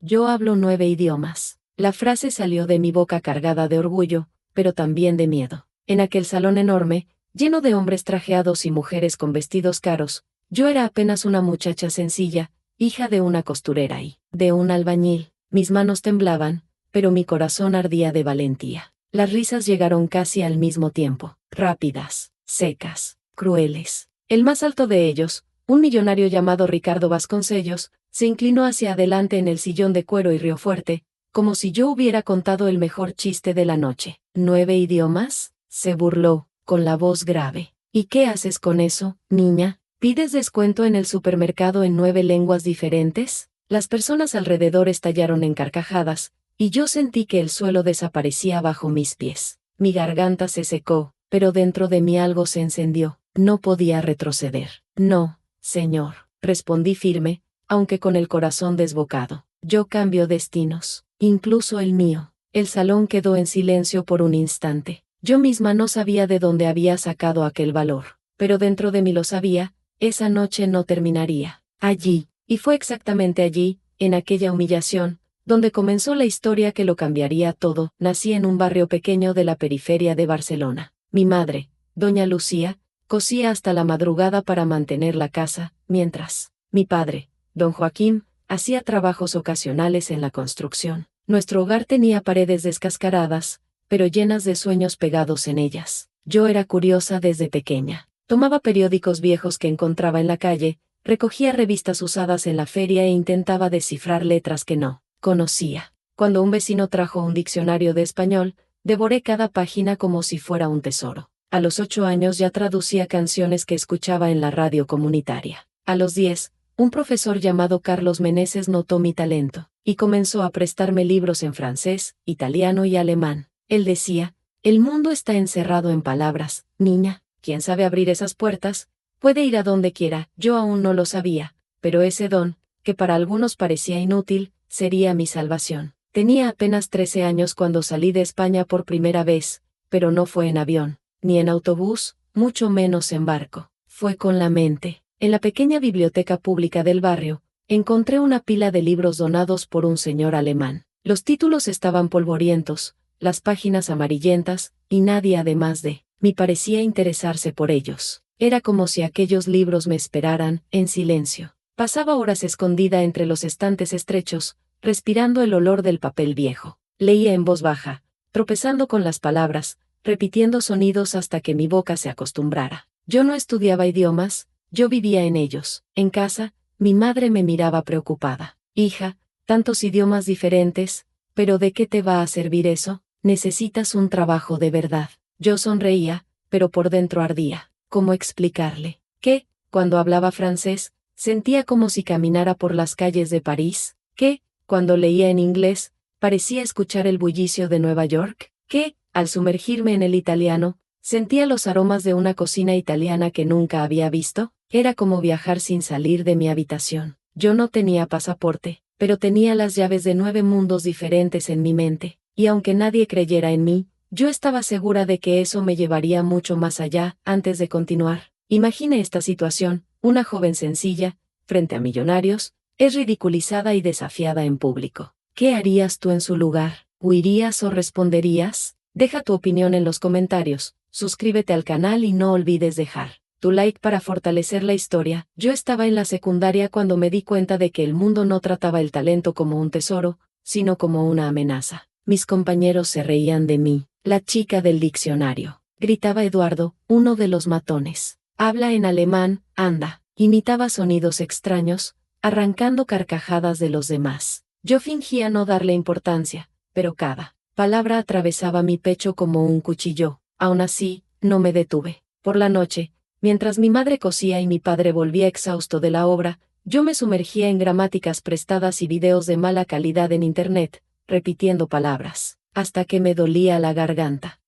Yo hablo 9 idiomas. La frase salió de mi boca cargada de orgullo, pero también de miedo. En aquel salón enorme, lleno de hombres trajeados y mujeres con vestidos caros, yo era apenas una muchacha sencilla, hija de una costurera y de un albañil. Mis manos temblaban, pero mi corazón ardía de valentía. Las risas llegaron casi al mismo tiempo, rápidas, secas, crueles. El más alto de ellos, un millonario llamado Ricardo Vasconcellos, se inclinó hacia adelante en el sillón de cuero y rió fuerte, como si yo hubiera contado el mejor chiste de la noche. ¿9 idiomas? Se burló, con la voz grave. ¿Y qué haces con eso, niña? ¿Pides descuento en el supermercado en 9 lenguas diferentes? Las personas alrededor estallaron en carcajadas, y yo sentí que el suelo desaparecía bajo mis pies. Mi garganta se secó, pero dentro de mí algo se encendió. No podía retroceder. No, señor, respondí firme, aunque con el corazón desbocado. Yo cambio destinos, incluso el mío. El salón quedó en silencio por un instante. Yo misma no sabía de dónde había sacado aquel valor, pero dentro de mí lo sabía, esa noche no terminaría. Allí, y fue exactamente allí, en aquella humillación, donde comenzó la historia que lo cambiaría todo. Nací en un barrio pequeño de la periferia de Barcelona. Mi madre, doña Lucía, cosía hasta la madrugada para mantener la casa, mientras mi padre, don Joaquín, hacía trabajos ocasionales en la construcción. Nuestro hogar tenía paredes descascaradas, pero llenas de sueños pegados en ellas. Yo era curiosa desde pequeña. Tomaba periódicos viejos que encontraba en la calle, recogía revistas usadas en la feria e intentaba descifrar letras que no conocía. Cuando un vecino trajo un diccionario de español, devoré cada página como si fuera un tesoro. A los 8 años ya traducía canciones que escuchaba en la radio comunitaria. A los 10, un profesor llamado Carlos Meneses notó mi talento, y comenzó a prestarme libros en francés, italiano y alemán. Él decía, el mundo está encerrado en palabras, niña, quien sabe abrir esas puertas, puede ir a donde quiera. Yo aún no lo sabía, pero ese don, que para algunos parecía inútil, sería mi salvación. Tenía apenas 13 años cuando salí de España por primera vez, pero no fue en avión, ni en autobús, mucho menos en barco. Fue con la mente. En la pequeña biblioteca pública del barrio, encontré una pila de libros donados por un señor alemán. Los títulos estaban polvorientos, las páginas amarillentas, y nadie además de mí parecía interesarse por ellos. Era como si aquellos libros me esperaran, en silencio. Pasaba horas escondida entre los estantes estrechos, respirando el olor del papel viejo. Leía en voz baja, tropezando con las palabras, repitiendo sonidos hasta que mi boca se acostumbrara. Yo no estudiaba idiomas, yo vivía en ellos. En casa, mi madre me miraba preocupada. Hija, tantos idiomas diferentes, ¿pero de qué te va a servir eso? Necesitas un trabajo de verdad. Yo sonreía, pero por dentro ardía. ¿Cómo explicarle que, cuando hablaba francés, sentía como si caminara por las calles de París? Que, cuando leía en inglés, parecía escuchar el bullicio de Nueva York? Que, al sumergirme en el italiano, sentía los aromas de una cocina italiana que nunca había visto? Era como viajar sin salir de mi habitación. Yo no tenía pasaporte, pero tenía las llaves de 9 mundos diferentes en mi mente, y aunque nadie creyera en mí, yo estaba segura de que eso me llevaría mucho más allá. Antes de continuar, imagine esta situación: una joven sencilla, frente a millonarios, es ridiculizada y desafiada en público. ¿Qué harías tú en su lugar? ¿Huirías o responderías? Deja tu opinión en los comentarios, suscríbete al canal y no olvides dejar tu like para fortalecer la historia. Yo estaba en la secundaria cuando me di cuenta de que el mundo no trataba el talento como un tesoro, sino como una amenaza. Mis compañeros se reían de mí. La chica del diccionario, gritaba Eduardo, uno de los matones. Habla en alemán, anda. Imitaba sonidos extraños, arrancando carcajadas de los demás. Yo fingía no darle importancia, pero cada palabra atravesaba mi pecho como un cuchillo. Aún así, no me detuve. Por la noche, mientras mi madre cosía y mi padre volvía exhausto de la obra, yo me sumergía en gramáticas prestadas y videos de mala calidad en internet, repitiendo palabras, hasta que me dolía la garganta.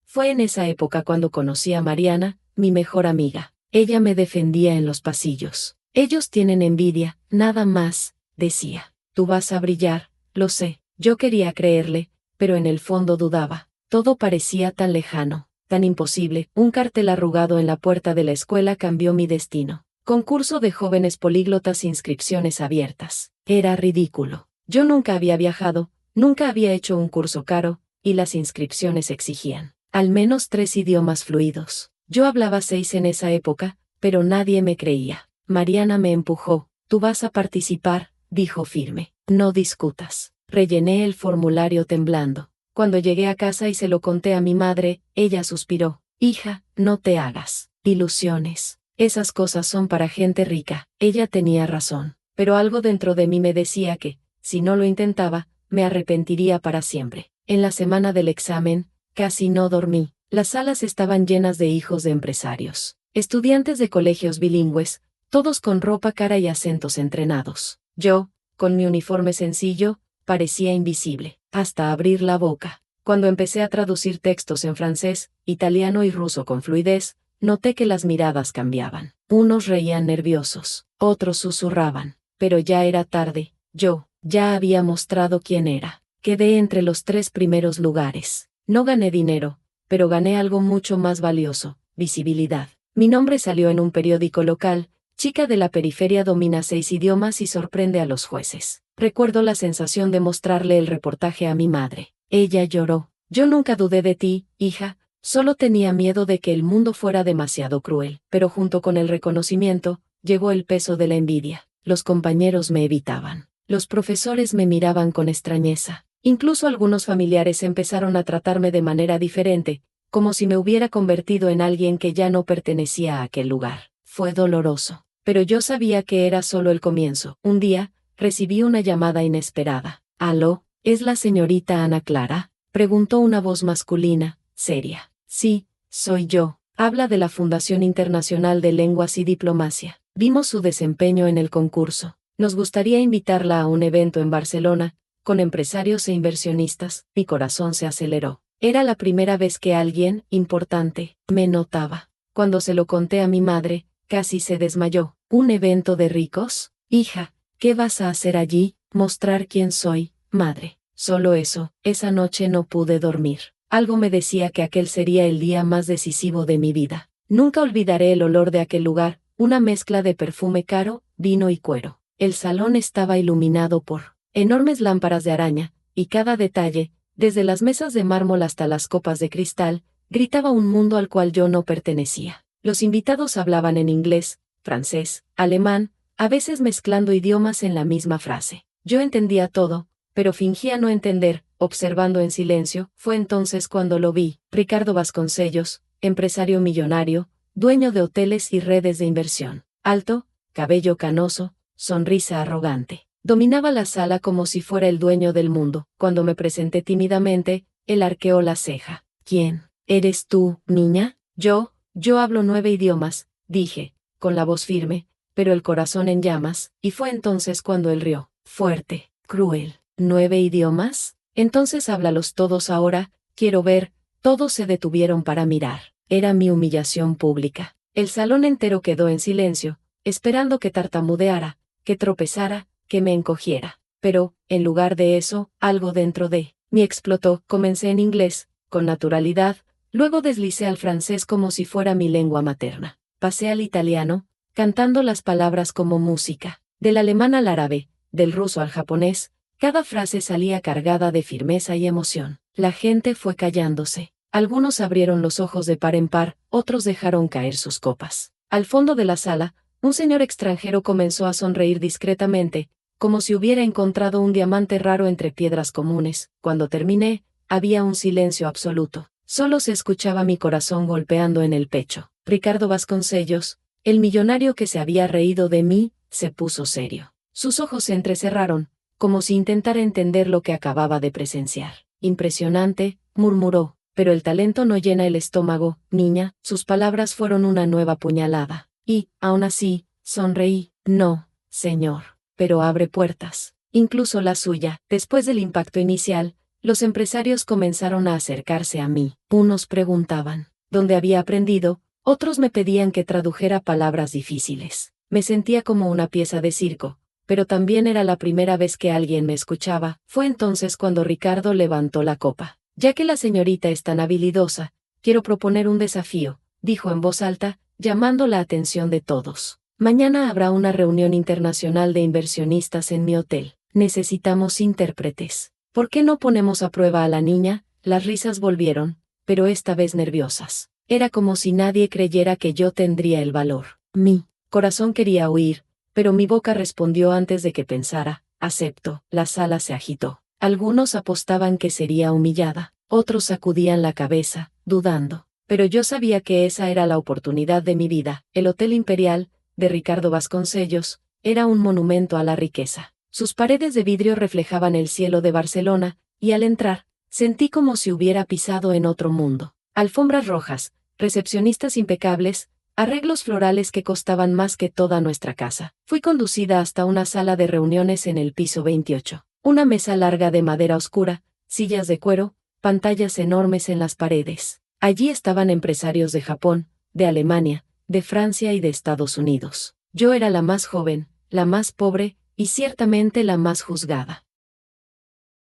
Fue en esa época cuando conocí a Mariana, mi mejor amiga. Ella me defendía en los pasillos. Ellos tienen envidia, nada más, decía. Tú vas a brillar, lo sé. Yo quería creerle, pero en el fondo dudaba. Todo parecía tan lejano, tan imposible. Un cartel arrugado en la puerta de la escuela cambió mi destino. Concurso de jóvenes políglotas, inscripciones abiertas. Era ridículo. Yo nunca había viajado, nunca había hecho un curso caro, y las inscripciones exigían al menos 3 idiomas fluidos. Yo hablaba 6 en esa época, pero nadie me creía. Mariana me empujó. Tú vas a participar, dijo firme. No discutas. Rellené el formulario temblando. Cuando llegué a casa y se lo conté a mi madre, ella suspiró. Hija, no te hagas ilusiones. Esas cosas son para gente rica. Ella tenía razón, pero algo dentro de mí me decía que, si no lo intentaba, me arrepentiría para siempre. En la semana del examen, casi no dormí. Las salas estaban llenas de hijos de empresarios, estudiantes de colegios bilingües, todos con ropa cara y acentos entrenados. Yo, con mi uniforme sencillo, parecía invisible, hasta abrir la boca. Cuando empecé a traducir textos en francés, italiano y ruso con fluidez, noté que las miradas cambiaban. Unos reían nerviosos, otros susurraban. Pero ya era tarde. Yo, ya había mostrado quién era. Quedé entre los 3 primeros lugares. No gané dinero, pero gané algo mucho más valioso: visibilidad. Mi nombre salió en un periódico local. Chica de la periferia domina 6 idiomas y sorprende a los jueces. Recuerdo la sensación de mostrarle el reportaje a mi madre. Ella lloró. Yo nunca dudé de ti, hija. Solo tenía miedo de que el mundo fuera demasiado cruel. Pero junto con el reconocimiento, llegó el peso de la envidia. Los compañeros me evitaban. Los profesores me miraban con extrañeza. Incluso algunos familiares empezaron a tratarme de manera diferente, como si me hubiera convertido en alguien que ya no pertenecía a aquel lugar. Fue doloroso. Pero yo sabía que era solo el comienzo. Un día, recibí una llamada inesperada. «¿Aló? ¿Es la señorita Ana Clara?», preguntó una voz masculina, seria. «Sí, soy yo. Habla de la Fundación Internacional de Lenguas y Diplomacia. Vimos su desempeño en el concurso. Nos gustaría invitarla a un evento en Barcelona, con empresarios e inversionistas». Mi corazón se aceleró. Era la primera vez que alguien importante me notaba. Cuando se lo conté a mi madre, casi se desmayó. «¿Un evento de ricos? Hija, ¿qué vas a hacer allí?». «Mostrar quién soy, madre». Solo eso. Esa noche no pude dormir. Algo me decía que aquel sería el día más decisivo de mi vida. Nunca olvidaré el olor de aquel lugar, una mezcla de perfume caro, vino y cuero. El salón estaba iluminado por enormes lámparas de araña, y cada detalle, desde las mesas de mármol hasta las copas de cristal, gritaba un mundo al cual yo no pertenecía. Los invitados hablaban en inglés, francés, alemán, a veces mezclando idiomas en la misma frase. Yo entendía todo, pero fingía no entender, observando en silencio. Fue entonces cuando lo vi. Ricardo Vasconcellos, empresario millonario, dueño de hoteles y redes de inversión. Alto, cabello canoso, sonrisa arrogante. Dominaba la sala como si fuera el dueño del mundo. Cuando me presenté tímidamente, él arqueó la ceja. «¿Quién eres tú, niña?». Yo hablo 9 idiomas», dije, con la voz firme, pero el corazón en llamas, y fue entonces cuando él rió, fuerte, cruel. «¿9 idiomas? Entonces háblalos todos ahora, quiero ver». Todos se detuvieron para mirar. Era mi humillación pública. El salón entero quedó en silencio, esperando que tartamudeara, que tropezara, que me encogiera. Pero, en lugar de eso, algo dentro de mí explotó. Comencé en inglés, con naturalidad, luego deslicé al francés como si fuera mi lengua materna. Pasé al italiano, cantando las palabras como música. Del alemán al árabe, del ruso al japonés, cada frase salía cargada de firmeza y emoción. La gente fue callándose. Algunos abrieron los ojos de par en par, otros dejaron caer sus copas. Al fondo de la sala, un señor extranjero comenzó a sonreír discretamente, como si hubiera encontrado un diamante raro entre piedras comunes. Cuando terminé, había un silencio absoluto. Solo se escuchaba mi corazón golpeando en el pecho. Ricardo Vasconcellos, el millonario que se había reído de mí, se puso serio. Sus ojos se entrecerraron, como si intentara entender lo que acababa de presenciar. «Impresionante», murmuró, «pero el talento no llena el estómago, niña». Sus palabras fueron una nueva puñalada. Y, aún así, sonreí. «No, señor, pero abre puertas, incluso la suya». Después del impacto inicial, los empresarios comenzaron a acercarse a mí. Unos preguntaban dónde había aprendido, otros me pedían que tradujera palabras difíciles. Me sentía como una pieza de circo, pero también era la primera vez que alguien me escuchaba. Fue entonces cuando Ricardo levantó la copa. «Ya que la señorita es tan habilidosa, quiero proponer un desafío», dijo en voz alta, llamando la atención de todos. Mañana habrá una reunión internacional de inversionistas en mi hotel. Necesitamos intérpretes. ¿Por qué no ponemos a prueba a la niña? Las risas volvieron, pero esta vez nerviosas. Era como si nadie creyera que yo tendría el valor. Mi corazón quería huir, pero mi boca respondió antes de que pensara: acepto. La sala se agitó. Algunos apostaban que sería humillada, otros sacudían la cabeza, dudando. Pero yo sabía que esa era la oportunidad de mi vida. El Hotel Imperial, de Ricardo Vasconcellos, era un monumento a la riqueza. Sus paredes de vidrio reflejaban el cielo de Barcelona, y al entrar, sentí como si hubiera pisado en otro mundo. Alfombras rojas, recepcionistas impecables, arreglos florales que costaban más que toda nuestra casa. Fui conducida hasta una sala de reuniones en el piso 28. Una mesa larga de madera oscura, sillas de cuero, pantallas enormes en las paredes. Allí estaban empresarios de Japón, de Alemania, de Francia y de Estados Unidos. Yo era la más joven, la más pobre, y ciertamente la más juzgada.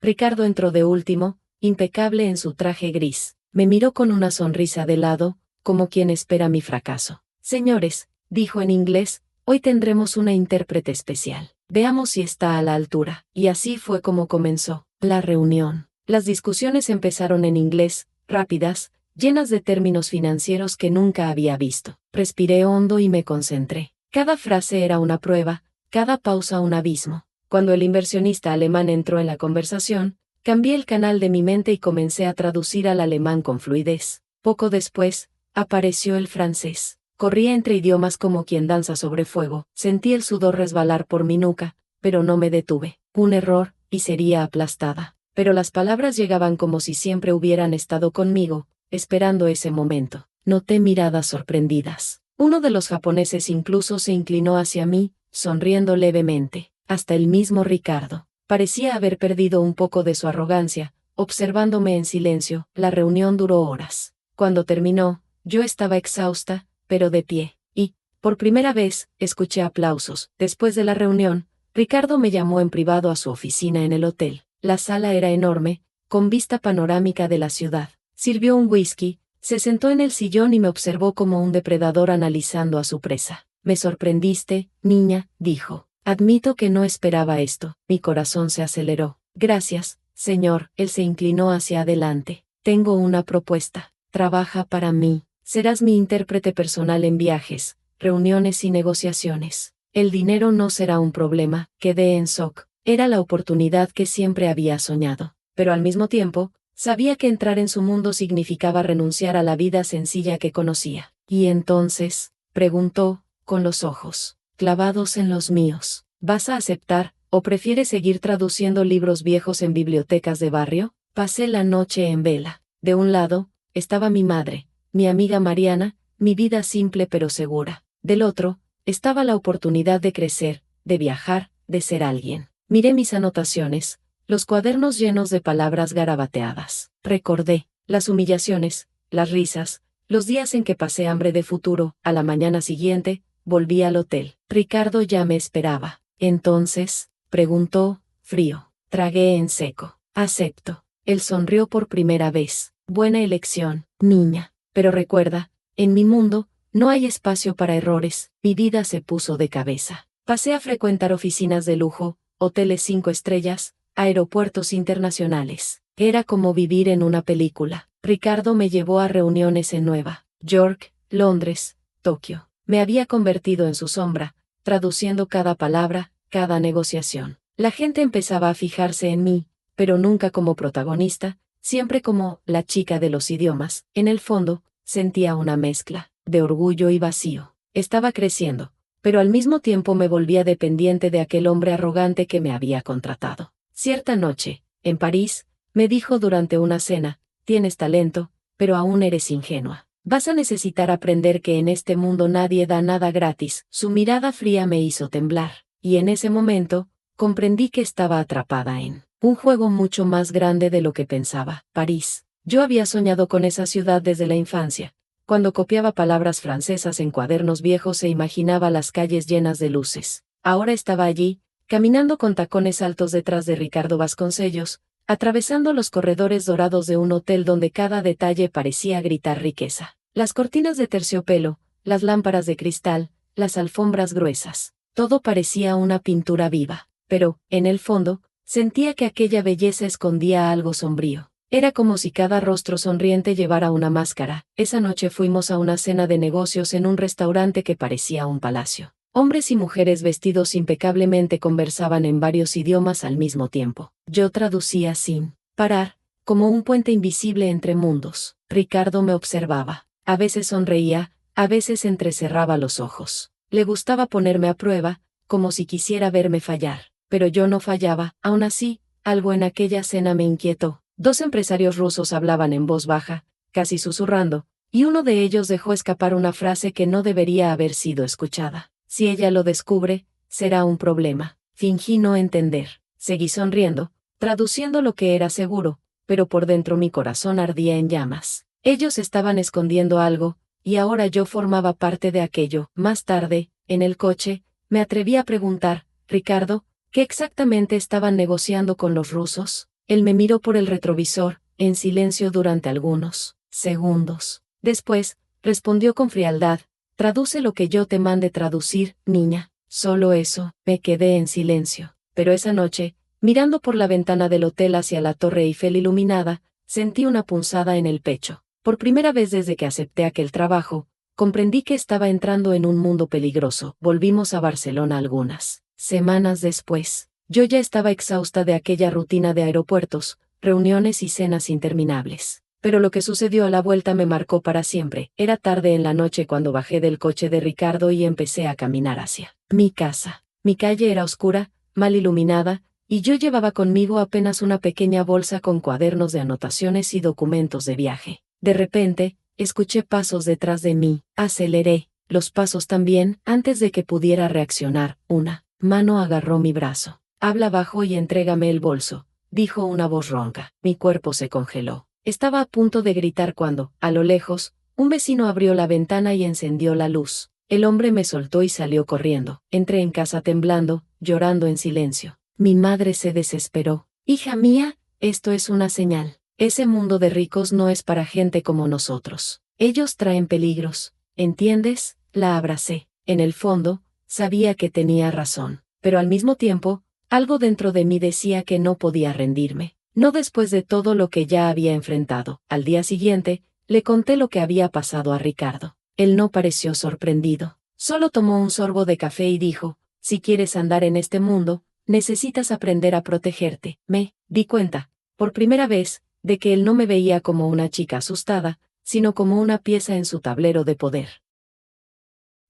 Ricardo entró de último, impecable en su traje gris. Me miró con una sonrisa de lado, como quien espera mi fracaso. Señores, dijo en inglés, hoy tendremos una intérprete especial. Veamos si está a la altura. Y así fue como comenzó la reunión. Las discusiones empezaron en inglés, rápidas, llenas de términos financieros que nunca había visto. Respiré hondo y me concentré. Cada frase era una prueba, cada pausa un abismo. Cuando el inversionista alemán entró en la conversación, cambié el canal de mi mente y comencé a traducir al alemán con fluidez. Poco después, apareció el francés. Corría entre idiomas como quien danza sobre fuego. Sentí el sudor resbalar por mi nuca, pero no me detuve. Un error, y sería aplastada. Pero las palabras llegaban como si siempre hubieran estado conmigo, esperando ese momento. Noté miradas sorprendidas. Uno de los japoneses incluso se inclinó hacia mí, sonriendo levemente. Hasta el mismo Ricardo parecía haber perdido un poco de su arrogancia, observándome en silencio. La reunión duró horas. Cuando terminó, yo estaba exhausta, pero de pie, y, por primera vez, escuché aplausos. Después de la reunión, Ricardo me llamó en privado a su oficina en el hotel. La sala era enorme, con vista panorámica de la ciudad. Sirvió un whisky, se sentó en el sillón y me observó como un depredador analizando a su presa. Me sorprendiste, niña, dijo. Admito que no esperaba esto. Mi corazón se aceleró. Gracias, señor. Él se inclinó hacia adelante. Tengo una propuesta. Trabaja para mí. Serás mi intérprete personal en viajes, reuniones y negociaciones. El dinero no será un problema. Quedé en shock. Era la oportunidad que siempre había soñado. Pero al mismo tiempo, sabía que entrar en su mundo significaba renunciar a la vida sencilla que conocía. ¿Y entonces?, preguntó, con los ojos clavados en los míos. ¿Vas a aceptar, o prefieres seguir traduciendo libros viejos en bibliotecas de barrio? Pasé la noche en vela. De un lado, estaba mi madre, mi amiga Mariana, mi vida simple pero segura. Del otro, estaba la oportunidad de crecer, de viajar, de ser alguien. Miré mis anotaciones, los cuadernos llenos de palabras garabateadas. Recordé las humillaciones, las risas, los días en que pasé hambre de futuro. A la mañana siguiente, volví al hotel. Ricardo ya me esperaba. Entonces, preguntó, frío. Tragué en seco. Acepto. Él sonrió por primera vez. Buena elección, niña. Pero recuerda, en mi mundo, no hay espacio para errores. Mi vida se puso de cabeza. Pasé a frecuentar oficinas de lujo, hoteles 5 estrellas, aeropuertos internacionales. Era como vivir en una película. Ricardo me llevó a reuniones en Nueva York, Londres, Tokio. Me había convertido en su sombra, traduciendo cada palabra, cada negociación. La gente empezaba a fijarse en mí, pero nunca como protagonista, siempre como la chica de los idiomas. En el fondo, sentía una mezcla de orgullo y vacío. Estaba creciendo, pero al mismo tiempo me volvía dependiente de aquel hombre arrogante que me había contratado. Cierta noche, en París, me dijo durante una cena: tienes talento, pero aún eres ingenua. Vas a necesitar aprender que en este mundo nadie da nada gratis. Su mirada fría me hizo temblar, y en ese momento, comprendí que estaba atrapada en un juego mucho más grande de lo que pensaba. París. Yo había soñado con esa ciudad desde la infancia, cuando copiaba palabras francesas en cuadernos viejos e imaginaba las calles llenas de luces. Ahora estaba allí, caminando con tacones altos detrás de Ricardo Vasconcellos, atravesando los corredores dorados de un hotel donde cada detalle parecía gritar riqueza. Las cortinas de terciopelo, las lámparas de cristal, las alfombras gruesas. Todo parecía una pintura viva. Pero, en el fondo, sentía que aquella belleza escondía algo sombrío. Era como si cada rostro sonriente llevara una máscara. Esa noche fuimos a una cena de negocios en un restaurante que parecía un palacio. Hombres y mujeres vestidos impecablemente conversaban en varios idiomas al mismo tiempo. Yo traducía sin parar, como un puente invisible entre mundos. Ricardo me observaba. A veces sonreía, a veces entrecerraba los ojos. Le gustaba ponerme a prueba, como si quisiera verme fallar. Pero yo no fallaba. Aún así, algo en aquella cena me inquietó. Dos empresarios rusos hablaban en voz baja, casi susurrando, y uno de ellos dejó escapar una frase que no debería haber sido escuchada. Si ella lo descubre, será un problema. Fingí no entender. Seguí sonriendo, traduciendo lo que era seguro, pero por dentro mi corazón ardía en llamas. Ellos estaban escondiendo algo, y ahora yo formaba parte de aquello. Más tarde, en el coche, me atreví a preguntar, Ricardo, ¿qué exactamente estaban negociando con los rusos? Él me miró por el retrovisor, en silencio durante algunos segundos. Después, respondió con frialdad, traduce lo que yo te mande traducir, niña. Solo eso. Me quedé en silencio. Pero esa noche, mirando por la ventana del hotel hacia la Torre Eiffel iluminada, sentí una punzada en el pecho. Por primera vez desde que acepté aquel trabajo, comprendí que estaba entrando en un mundo peligroso. Volvimos a Barcelona algunas semanas después. Yo ya estaba exhausta de aquella rutina de aeropuertos, reuniones y cenas interminables. Pero lo que sucedió a la vuelta me marcó para siempre. Era tarde en la noche cuando bajé del coche de Ricardo y empecé a caminar hacia mi casa. Mi calle era oscura, mal iluminada, y yo llevaba conmigo apenas una pequeña bolsa con cuadernos de anotaciones y documentos de viaje. De repente, escuché pasos detrás de mí. Aceleré los pasos también antes de que pudiera reaccionar. Una mano agarró mi brazo. Habla bajo y entrégame el bolso, dijo una voz ronca. Mi cuerpo se congeló. Estaba a punto de gritar cuando, a lo lejos, un vecino abrió la ventana y encendió la luz. El hombre me soltó y salió corriendo. Entré en casa temblando, llorando en silencio. Mi madre se desesperó. Hija mía, esto es una señal. Ese mundo de ricos no es para gente como nosotros. Ellos traen peligros, ¿entiendes? La abracé. En el fondo, sabía que tenía razón. Pero al mismo tiempo, algo dentro de mí decía que no podía rendirme. No después de todo lo que ya había enfrentado. Al día siguiente, le conté lo que había pasado a Ricardo. Él no pareció sorprendido. Solo tomó un sorbo de café y dijo, si quieres andar en este mundo, necesitas aprender a protegerte. Me di cuenta, por primera vez, de que él no me veía como una chica asustada, sino como una pieza en su tablero de poder.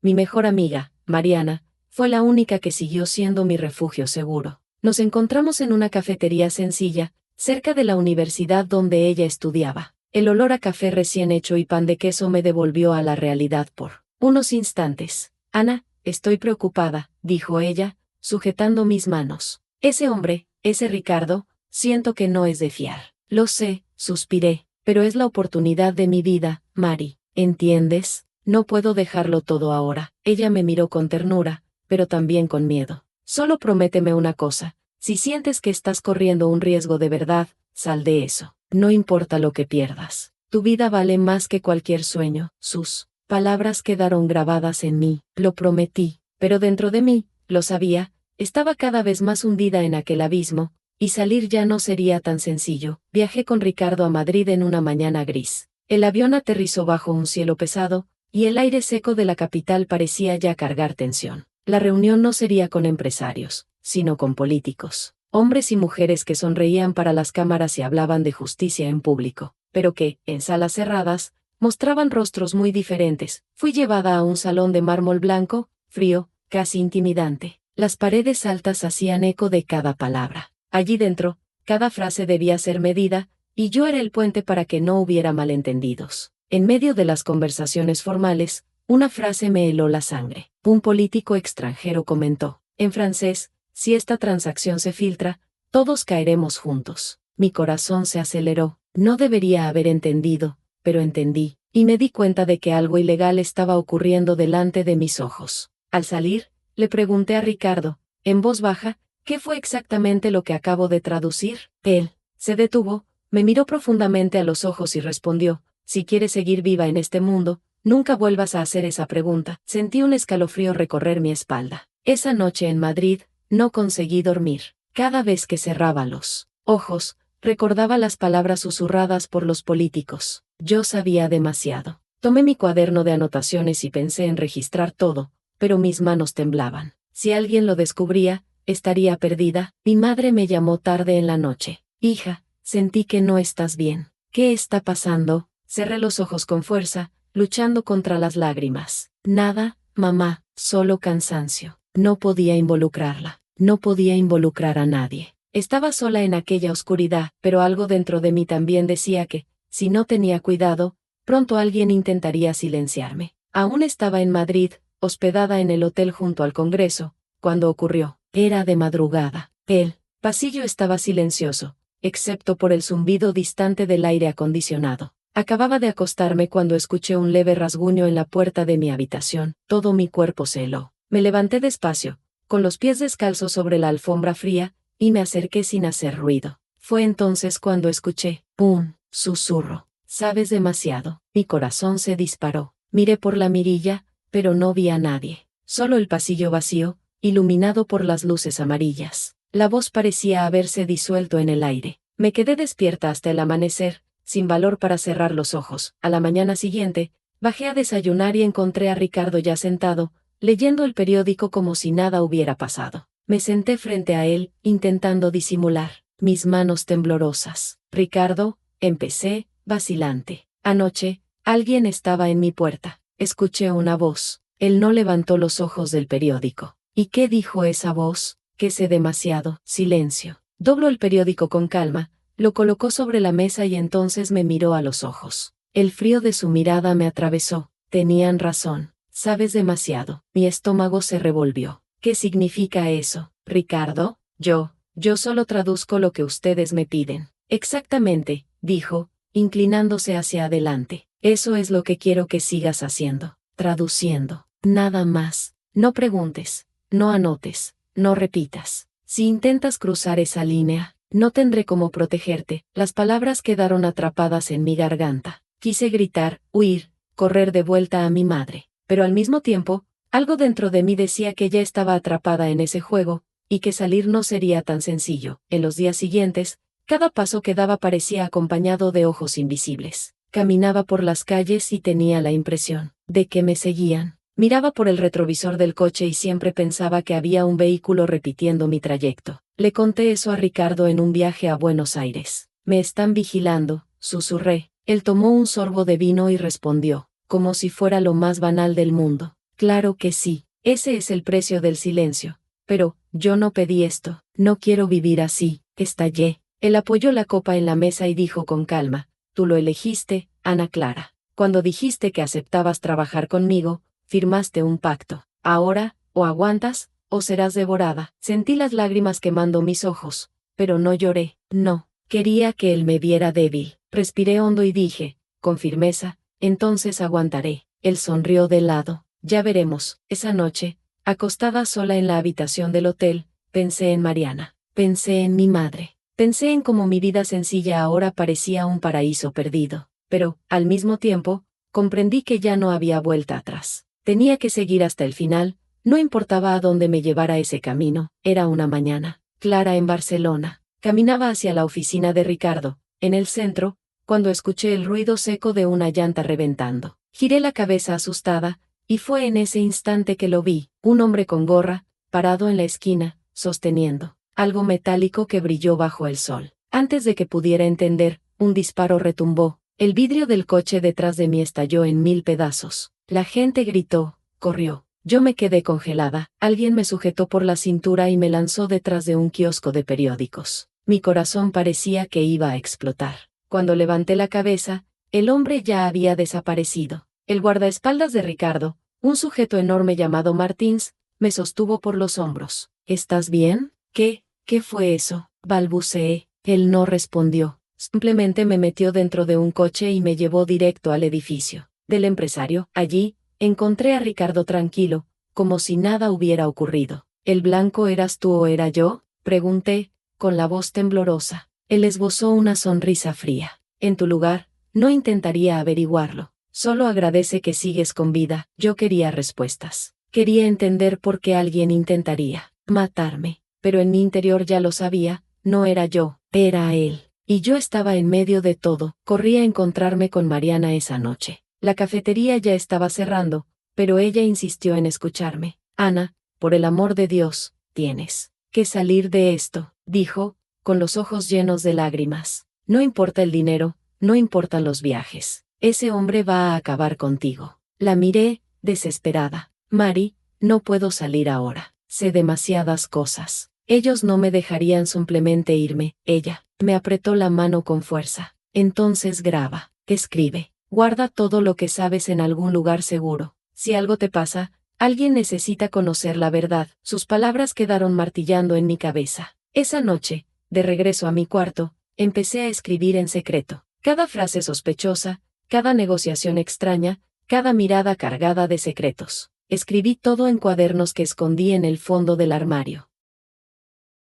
Mi mejor amiga, Mariana, fue la única que siguió siendo mi refugio seguro. Nos encontramos en una cafetería sencilla, cerca de la universidad donde ella estudiaba. El olor a café recién hecho y pan de queso me devolvió a la realidad por unos instantes. Ana, estoy preocupada, dijo ella, sujetando mis manos. Ese hombre, ese Ricardo, siento que no es de fiar. Lo sé, suspiré, pero es la oportunidad de mi vida, Mari. ¿Entiendes? No puedo dejarlo todo ahora. Ella me miró con ternura, pero también con miedo. Solo prométeme una cosa. Si sientes que estás corriendo un riesgo de verdad, sal de eso. No importa lo que pierdas. Tu vida vale más que cualquier sueño. Sus palabras quedaron grabadas en mí. Lo prometí, pero dentro de mí, lo sabía, estaba cada vez más hundida en aquel abismo, y salir ya no sería tan sencillo. Viajé con Ricardo a Madrid en una mañana gris. El avión aterrizó bajo un cielo pesado, y el aire seco de la capital parecía ya cargar tensión. La reunión no sería con empresarios, sino con políticos, hombres y mujeres que sonreían para las cámaras y hablaban de justicia en público, pero que, en salas cerradas, mostraban rostros muy diferentes. Fui llevada a un salón de mármol blanco, frío, casi intimidante. Las paredes altas hacían eco de cada palabra. Allí dentro, cada frase debía ser medida, y yo era el puente para que no hubiera malentendidos. En medio de las conversaciones formales, una frase me heló la sangre. Un político extranjero comentó, en francés, si esta transacción se filtra, todos caeremos juntos. Mi corazón se aceleró. No debería haber entendido, pero entendí, y me di cuenta de que algo ilegal estaba ocurriendo delante de mis ojos. Al salir, le pregunté a Ricardo, en voz baja, ¿qué fue exactamente lo que acabo de traducir? Él se detuvo, me miró profundamente a los ojos y respondió, si quieres seguir viva en este mundo, Nunca vuelvas a hacer esa pregunta. Sentí un escalofrío recorrer mi espalda. Esa noche en Madrid, no conseguí dormir. Cada vez que cerraba los ojos, recordaba las palabras susurradas por los políticos. Yo sabía demasiado. Tomé mi cuaderno de anotaciones y pensé en registrar todo, pero mis manos temblaban. Si alguien lo descubría, estaría perdida. Mi madre me llamó tarde en la noche. Hija, sentí que no estás bien. ¿Qué está pasando? Cerré los ojos con fuerza, luchando contra las lágrimas. Nada, mamá, solo cansancio. No podía involucrarla. No podía involucrar a nadie. Estaba sola en aquella oscuridad, pero algo dentro de mí también decía que, si no tenía cuidado, pronto alguien intentaría silenciarme. Aún estaba en Madrid, hospedada en el hotel junto al Congreso, cuando ocurrió. Era de madrugada. El pasillo estaba silencioso, excepto por el zumbido distante del aire acondicionado. Acababa de acostarme cuando escuché un leve rasguño en la puerta de mi habitación. Todo mi cuerpo se heló. Me levanté despacio, con los pies descalzos sobre la alfombra fría, y me acerqué sin hacer ruido. Fue entonces cuando escuché un susurro. Sabes demasiado. Mi corazón se disparó. Miré por la mirilla, pero no vi a nadie. Solo el pasillo vacío, iluminado por las luces amarillas. La voz parecía haberse disuelto en el aire. Me quedé despierta hasta el amanecer, sin valor para cerrar los ojos. A la mañana siguiente, bajé a desayunar y encontré a Ricardo ya sentado, leyendo el periódico como si nada hubiera pasado. Me senté frente a él, intentando disimular mis manos temblorosas. Ricardo, empecé, vacilante. Anoche, alguien estaba en mi puerta. Escuché una voz. Él no levantó los ojos del periódico. ¿Y qué dijo esa voz? Que sé demasiado. Silencio. Dobló el periódico con calma, lo colocó sobre la mesa y entonces me miró a los ojos. El frío de su mirada me atravesó. Tenían razón. Sabes demasiado. Mi estómago se revolvió. ¿Qué significa eso, Ricardo? Yo solo traduzco lo que ustedes me piden. Exactamente, dijo, inclinándose hacia adelante. Eso es lo que quiero que sigas haciendo. Traduciendo. Nada más. No preguntes. No anotes. No repitas. Si intentas cruzar esa línea, no tendré cómo protegerte. Las palabras quedaron atrapadas en mi garganta. Quise gritar, huir, correr de vuelta a mi madre. Pero al mismo tiempo, algo dentro de mí decía que ya estaba atrapada en ese juego, y que salir no sería tan sencillo. En los días siguientes, cada paso que daba parecía acompañado de ojos invisibles. Caminaba por las calles y tenía la impresión de que me seguían. Miraba por el retrovisor del coche y siempre pensaba que había un vehículo repitiendo mi trayecto. Le conté eso a Ricardo en un viaje a Buenos Aires. Me están vigilando, susurré. Él tomó un sorbo de vino y respondió, como si fuera lo más banal del mundo. Claro que sí, ese es el precio del silencio. Pero, yo no pedí esto, no quiero vivir así, estallé. Él apoyó la copa en la mesa y dijo con calma, tú lo elegiste, Ana Clara. Cuando dijiste que aceptabas trabajar conmigo, firmaste un pacto. Ahora, o aguantas, o serás devorada. Sentí las lágrimas quemando mis ojos, pero no lloré, no. Quería que él me viera débil. Respiré hondo y dije, con firmeza, entonces aguantaré. Él sonrió de lado. Ya veremos. Esa noche, acostada sola en la habitación del hotel, pensé en Mariana. Pensé en mi madre. Pensé en cómo mi vida sencilla ahora parecía un paraíso perdido. Pero, al mismo tiempo, comprendí que ya no había vuelta atrás. Tenía que seguir hasta el final, no importaba a dónde me llevara ese camino. Era una mañana clara en Barcelona. Caminaba hacia la oficina de Ricardo, en el centro, cuando escuché el ruido seco de una llanta reventando. Giré la cabeza asustada, y fue en ese instante que lo vi, un hombre con gorra, parado en la esquina, sosteniendo algo metálico que brilló bajo el sol. Antes de que pudiera entender, un disparo retumbó. El vidrio del coche detrás de mí estalló en 1000 pedazos. La gente gritó, corrió. Yo me quedé congelada. Alguien me sujetó por la cintura y me lanzó detrás de un kiosco de periódicos. Mi corazón parecía que iba a explotar. Cuando levanté la cabeza, el hombre ya había desaparecido. El guardaespaldas de Ricardo, un sujeto enorme llamado Martins, me sostuvo por los hombros. ¿Estás bien? ¿Qué fue eso? Balbuceé. Él no respondió. Simplemente me metió dentro de un coche y me llevó directo al edificio del empresario. Allí, encontré a Ricardo tranquilo, como si nada hubiera ocurrido. ¿El blanco eras tú o era yo? Pregunté, con la voz temblorosa. Él esbozó una sonrisa fría. En tu lugar, no intentaría averiguarlo. Solo agradece que sigues con vida. Yo quería respuestas. Quería entender por qué alguien intentaría matarme, pero en mi interior ya lo sabía, no era yo, era él. Y yo estaba en medio de todo. Corrí a encontrarme con Mariana esa noche. La cafetería ya estaba cerrando, pero ella insistió en escucharme. Ana, por el amor de Dios, tienes que salir de esto, dijo, con los ojos llenos de lágrimas. No importa el dinero, no importan los viajes. Ese hombre va a acabar contigo. La miré, desesperada. Mari, no puedo salir ahora. Sé demasiadas cosas. Ellos no me dejarían simplemente irme. Ella me apretó la mano con fuerza. Entonces graba, escribe, guarda todo lo que sabes en algún lugar seguro. Si algo te pasa, alguien necesita conocer la verdad. Sus palabras quedaron martillando en mi cabeza. Esa noche, de regreso a mi cuarto, empecé a escribir en secreto. Cada frase sospechosa, cada negociación extraña, cada mirada cargada de secretos. Escribí todo en cuadernos que escondí en el fondo del armario.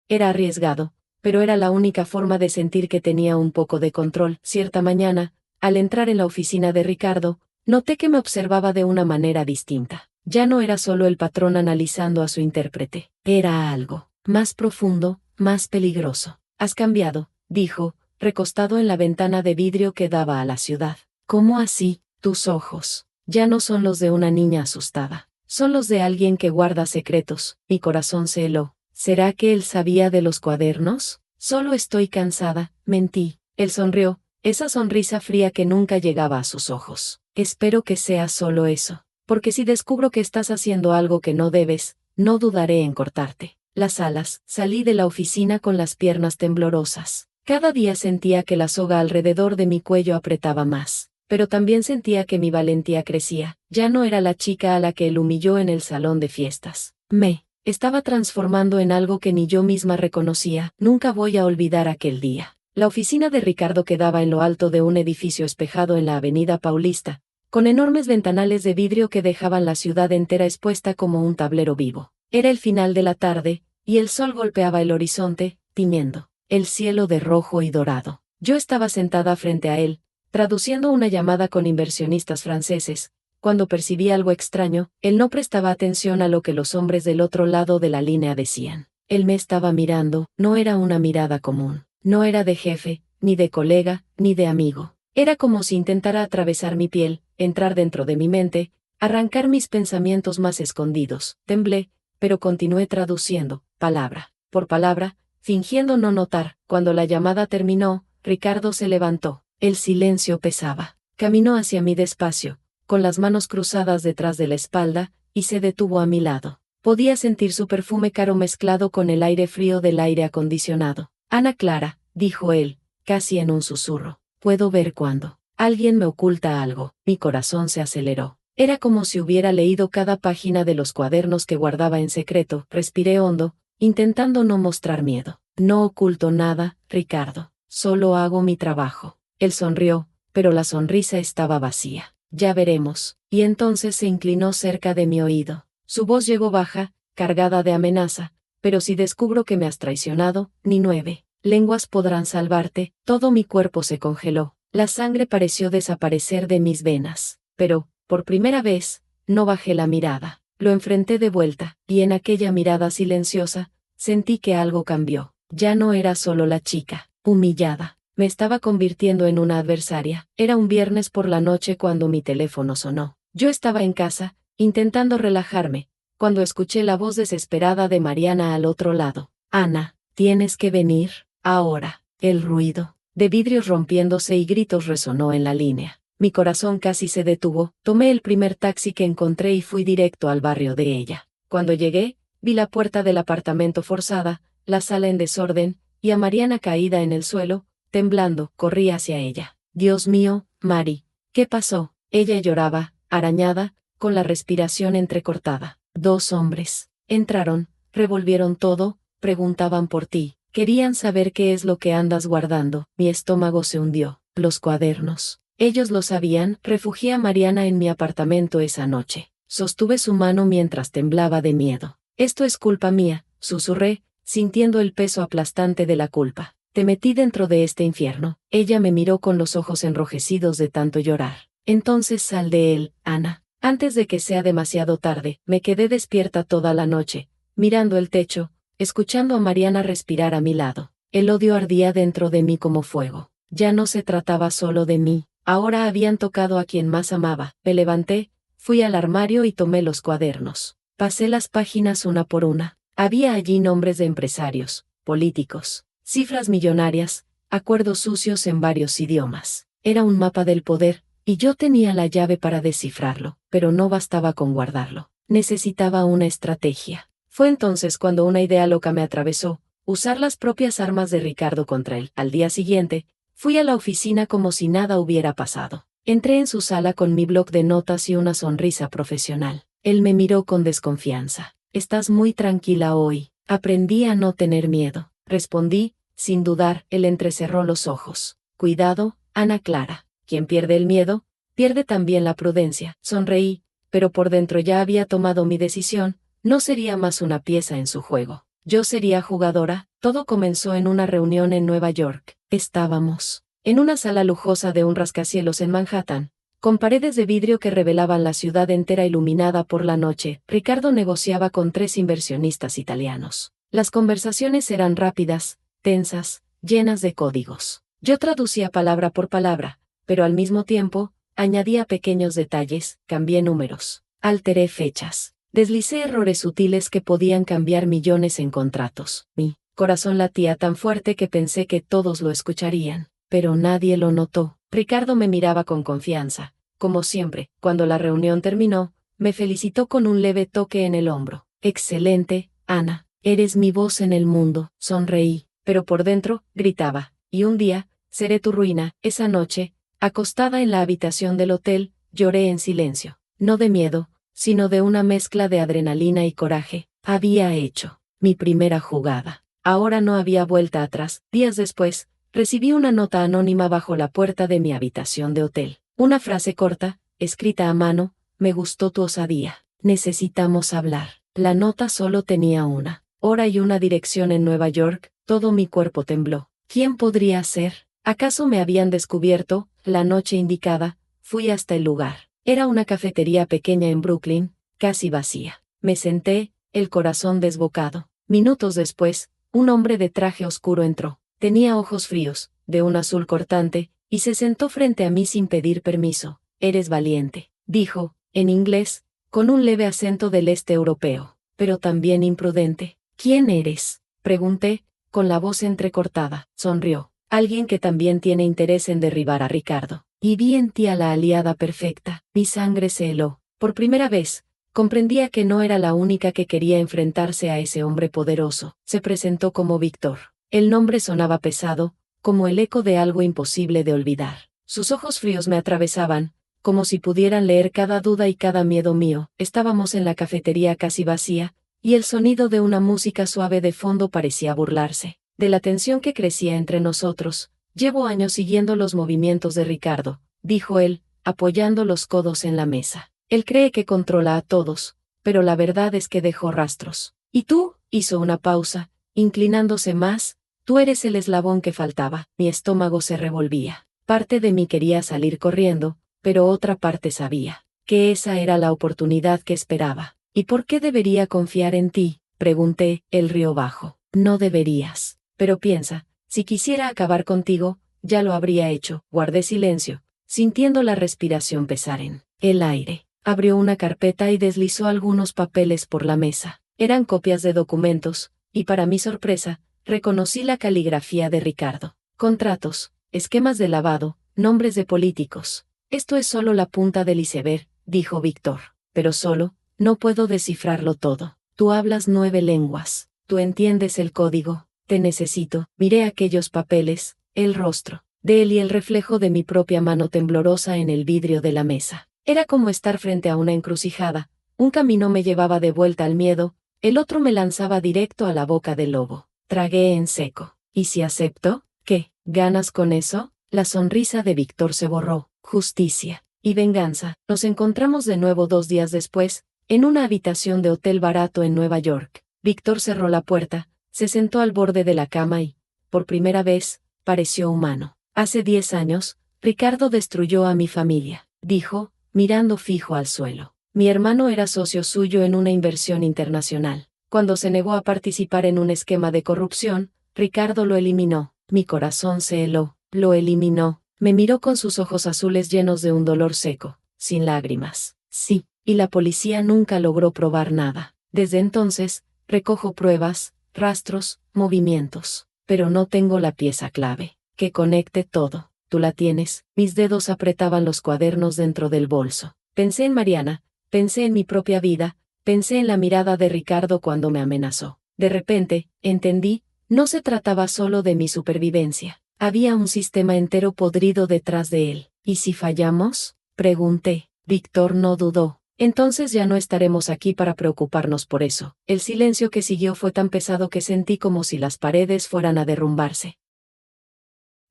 Era arriesgado, pero era la única forma de sentir que tenía un poco de control. Cierta mañana, al entrar en la oficina de Ricardo, noté que me observaba de una manera distinta. Ya no era solo el patrón analizando a su intérprete, era algo más profundo, más peligroso. Has cambiado, dijo, recostado en la ventana de vidrio que daba a la ciudad. ¿Cómo así? Tus ojos ya no son los de una niña asustada, son los de alguien que guarda secretos. Mi corazón se heló. ¿Será que él sabía de los cuadernos? Solo estoy cansada, mentí. Él sonrió, esa sonrisa fría que nunca llegaba a sus ojos. Espero que sea solo eso, porque si descubro que estás haciendo algo que no debes, no dudaré en cortarte las alas. Salí de la oficina con las piernas temblorosas. Cada día sentía que la soga alrededor de mi cuello apretaba más, pero también sentía que mi valentía crecía. Ya no era la chica a la que él humilló en el salón de fiestas. Me estaba transformando en algo que ni yo misma reconocía. Nunca voy a olvidar aquel día. La oficina de Ricardo quedaba en lo alto de un edificio espejado en la avenida Paulista, con enormes ventanales de vidrio que dejaban la ciudad entera expuesta como un tablero vivo. Era el final de la tarde, y el sol golpeaba el horizonte, tiñendo el cielo de rojo y dorado. Yo estaba sentada frente a él, traduciendo una llamada con inversionistas franceses. Cuando percibí algo extraño, él no prestaba atención a lo que los hombres del otro lado de la línea decían. Él me estaba mirando, no era una mirada común. No era de jefe, ni de colega, ni de amigo. Era como si intentara atravesar mi piel, entrar dentro de mi mente, arrancar mis pensamientos más escondidos. Temblé, pero continué traduciendo, palabra por palabra, fingiendo no notar. Cuando la llamada terminó, Ricardo se levantó. El silencio pesaba. Caminó hacia mí despacio, con las manos cruzadas detrás de la espalda, y se detuvo a mi lado. Podía sentir su perfume caro mezclado con el aire frío del aire acondicionado. Ana Clara, dijo él, casi en un susurro. Puedo ver cuando alguien me oculta algo. Mi corazón se aceleró. Era como si hubiera leído cada página de los cuadernos que guardaba en secreto. Respiré hondo, intentando no mostrar miedo. No oculto nada, Ricardo. Solo hago mi trabajo. Él sonrió, pero la sonrisa estaba vacía. Ya veremos. Y entonces se inclinó cerca de mi oído. Su voz llegó baja, cargada de amenaza. Pero si descubro que me has traicionado, ni 9 lenguas podrán salvarte. Todo mi cuerpo se congeló. La sangre pareció desaparecer de mis venas. Pero, por primera vez, no bajé la mirada. Lo enfrenté de vuelta, y en aquella mirada silenciosa, sentí que algo cambió. Ya no era solo la chica humillada. Me estaba convirtiendo en una adversaria. Era un viernes por la noche cuando mi teléfono sonó. Yo estaba en casa, intentando relajarme, cuando escuché la voz desesperada de Mariana al otro lado. Ana, tienes que venir, ahora. El ruido de vidrios rompiéndose y gritos resonó en la línea. Mi corazón casi se detuvo. Tomé el primer taxi que encontré y fui directo al barrio de ella. Cuando llegué, vi la puerta del apartamento forzada, la sala en desorden, y a Mariana caída en el suelo, temblando. Corrí hacia ella. Dios mío, Mari, ¿qué pasó? Ella lloraba, arañada, con la respiración entrecortada. 2 hombres entraron, revolvieron todo, preguntaban por ti, querían saber qué es lo que andas guardando. Mi estómago se hundió. Los cuadernos. Ellos lo sabían. Refugié a Mariana en mi apartamento esa noche. Sostuve su mano mientras temblaba de miedo. Esto es culpa mía, susurré, sintiendo el peso aplastante de la culpa. Te metí dentro de este infierno. Ella me miró con los ojos enrojecidos de tanto llorar. Entonces sal de él, Ana. Antes de que sea demasiado tarde. Me quedé despierta toda la noche, mirando el techo, escuchando a Mariana respirar a mi lado. El odio ardía dentro de mí como fuego. Ya no se trataba solo de mí, ahora habían tocado a quien más amaba. Me levanté, fui al armario y tomé los cuadernos. Pasé las páginas una por una. Había allí nombres de empresarios, políticos, cifras millonarias, acuerdos sucios en varios idiomas. Era un mapa del poder, y yo tenía la llave para descifrarlo, pero no bastaba con guardarlo. Necesitaba una estrategia. Fue entonces cuando una idea loca me atravesó: usar las propias armas de Ricardo contra él. Al día siguiente, fui a la oficina como si nada hubiera pasado. Entré en su sala con mi bloc de notas y una sonrisa profesional. Él me miró con desconfianza. «Estás muy tranquila hoy». «Aprendí a no tener miedo», respondí, sin dudar. Él entrecerró los ojos. «Cuidado, Ana Clara. Quien pierde el miedo, pierde también la prudencia». Sonreí, pero por dentro ya había tomado mi decisión. No sería más una pieza en su juego. Yo sería jugadora. Todo comenzó en una reunión en Nueva York. Estábamos en una sala lujosa de un rascacielos en Manhattan, con paredes de vidrio que revelaban la ciudad entera iluminada por la noche. Ricardo negociaba con 3 inversionistas italianos. Las conversaciones eran rápidas, tensas, llenas de códigos. Yo traducía palabra por palabra, pero al mismo tiempo, añadía pequeños detalles, cambié números, alteré fechas, deslicé errores sutiles que podían cambiar millones en contratos. Mi corazón latía tan fuerte que pensé que todos lo escucharían, pero nadie lo notó. Ricardo me miraba con confianza, como siempre. Cuando la reunión terminó, me felicitó con un leve toque en el hombro. «Excelente, Ana. Eres mi voz en el mundo». Sonreí, pero por dentro, gritaba: «Y un día, seré tu ruina». Esa noche, acostada en la habitación del hotel, lloré en silencio. No de miedo, sino de una mezcla de adrenalina y coraje. Había hecho mi primera jugada. Ahora no había vuelta atrás. Días después, recibí una nota anónima bajo la puerta de mi habitación de hotel. Una frase corta, escrita a mano: «Me gustó tu osadía. Necesitamos hablar». La nota solo tenía una hora y una dirección en Nueva York. Todo mi cuerpo tembló. ¿Quién podría ser? ¿Acaso me habían descubierto? La noche indicada, fui hasta el lugar. Era una cafetería pequeña en Brooklyn, casi vacía. Me senté, el corazón desbocado. Minutos después, un hombre de traje oscuro entró. Tenía ojos fríos, de un azul cortante, y se sentó frente a mí sin pedir permiso. «Eres valiente», dijo, en inglés, con un leve acento del este europeo, «pero también imprudente». «¿Quién eres?», pregunté, con la voz entrecortada. Sonrió. «Alguien que también tiene interés en derribar a Ricardo. Y vi en ti a la aliada perfecta». Mi sangre se heló. Por primera vez, comprendía que no era la única que quería enfrentarse a ese hombre poderoso. Se presentó como Víctor. El nombre sonaba pesado, como el eco de algo imposible de olvidar. Sus ojos fríos me atravesaban, como si pudieran leer cada duda y cada miedo mío. Estábamos en la cafetería casi vacía, y el sonido de una música suave de fondo parecía burlarse de la tensión que crecía entre nosotros. «Llevo años siguiendo los movimientos de Ricardo», dijo él, apoyando los codos en la mesa. «Él cree que controla a todos, pero la verdad es que dejó rastros. ¿Y tú?». Hizo una pausa, inclinándose más. «Tú eres el eslabón que faltaba». Mi estómago se revolvía. Parte de mí quería salir corriendo, pero otra parte sabía que esa era la oportunidad que esperaba. «¿Y por qué debería confiar en ti?», pregunté. Él rió bajo. «No deberías. Pero piensa, si quisiera acabar contigo, ya lo habría hecho». Guardé silencio, sintiendo la respiración pesar en el aire. Abrió una carpeta y deslizó algunos papeles por la mesa. Eran copias de documentos, y para mi sorpresa, reconocí la caligrafía de Ricardo. Contratos, esquemas de lavado, nombres de políticos. «Esto es solo la punta del iceberg», dijo Víctor. «Pero solo, no puedo descifrarlo todo. Tú hablas 9 lenguas. Tú entiendes el código. Te necesito». Miré aquellos papeles, el rostro de él y el reflejo de mi propia mano temblorosa en el vidrio de la mesa. Era como estar frente a una encrucijada. Un camino me llevaba de vuelta al miedo, el otro me lanzaba directo a la boca del lobo. Tragué en seco. «¿Y si acepto? ¿Qué ganas con eso?». La sonrisa de Víctor se borró. «Justicia y venganza». Nos encontramos de nuevo 2 días después, en una habitación de hotel barato en Nueva York. Víctor cerró la puerta, se sentó al borde de la cama y, por primera vez, pareció humano. «Hace 10 años, Ricardo destruyó a mi familia. dijo, mirando fijo al suelo. Mi hermano era socio suyo en una inversión internacional. Cuando se negó a participar en un esquema de corrupción, Ricardo lo eliminó. Mi corazón se heló. Lo eliminó. Me miró con sus ojos azules llenos de un dolor seco, sin lágrimas. Sí, y la policía nunca logró probar nada. Desde entonces, recojo pruebas, rastros, movimientos. Pero no tengo la pieza clave, que conecte todo. Tú la tienes. Mis dedos apretaban los cuadernos dentro del bolso. Pensé en Mariana, pensé en mi propia vida, pensé en la mirada de Ricardo cuando me amenazó. De repente, entendí, no se trataba solo de mi supervivencia. Había un sistema entero podrido detrás de él. ¿Y si fallamos? Pregunté. Víctor no dudó. Entonces ya no estaremos aquí para preocuparnos por eso. El silencio que siguió fue tan pesado que sentí como si las paredes fueran a derrumbarse.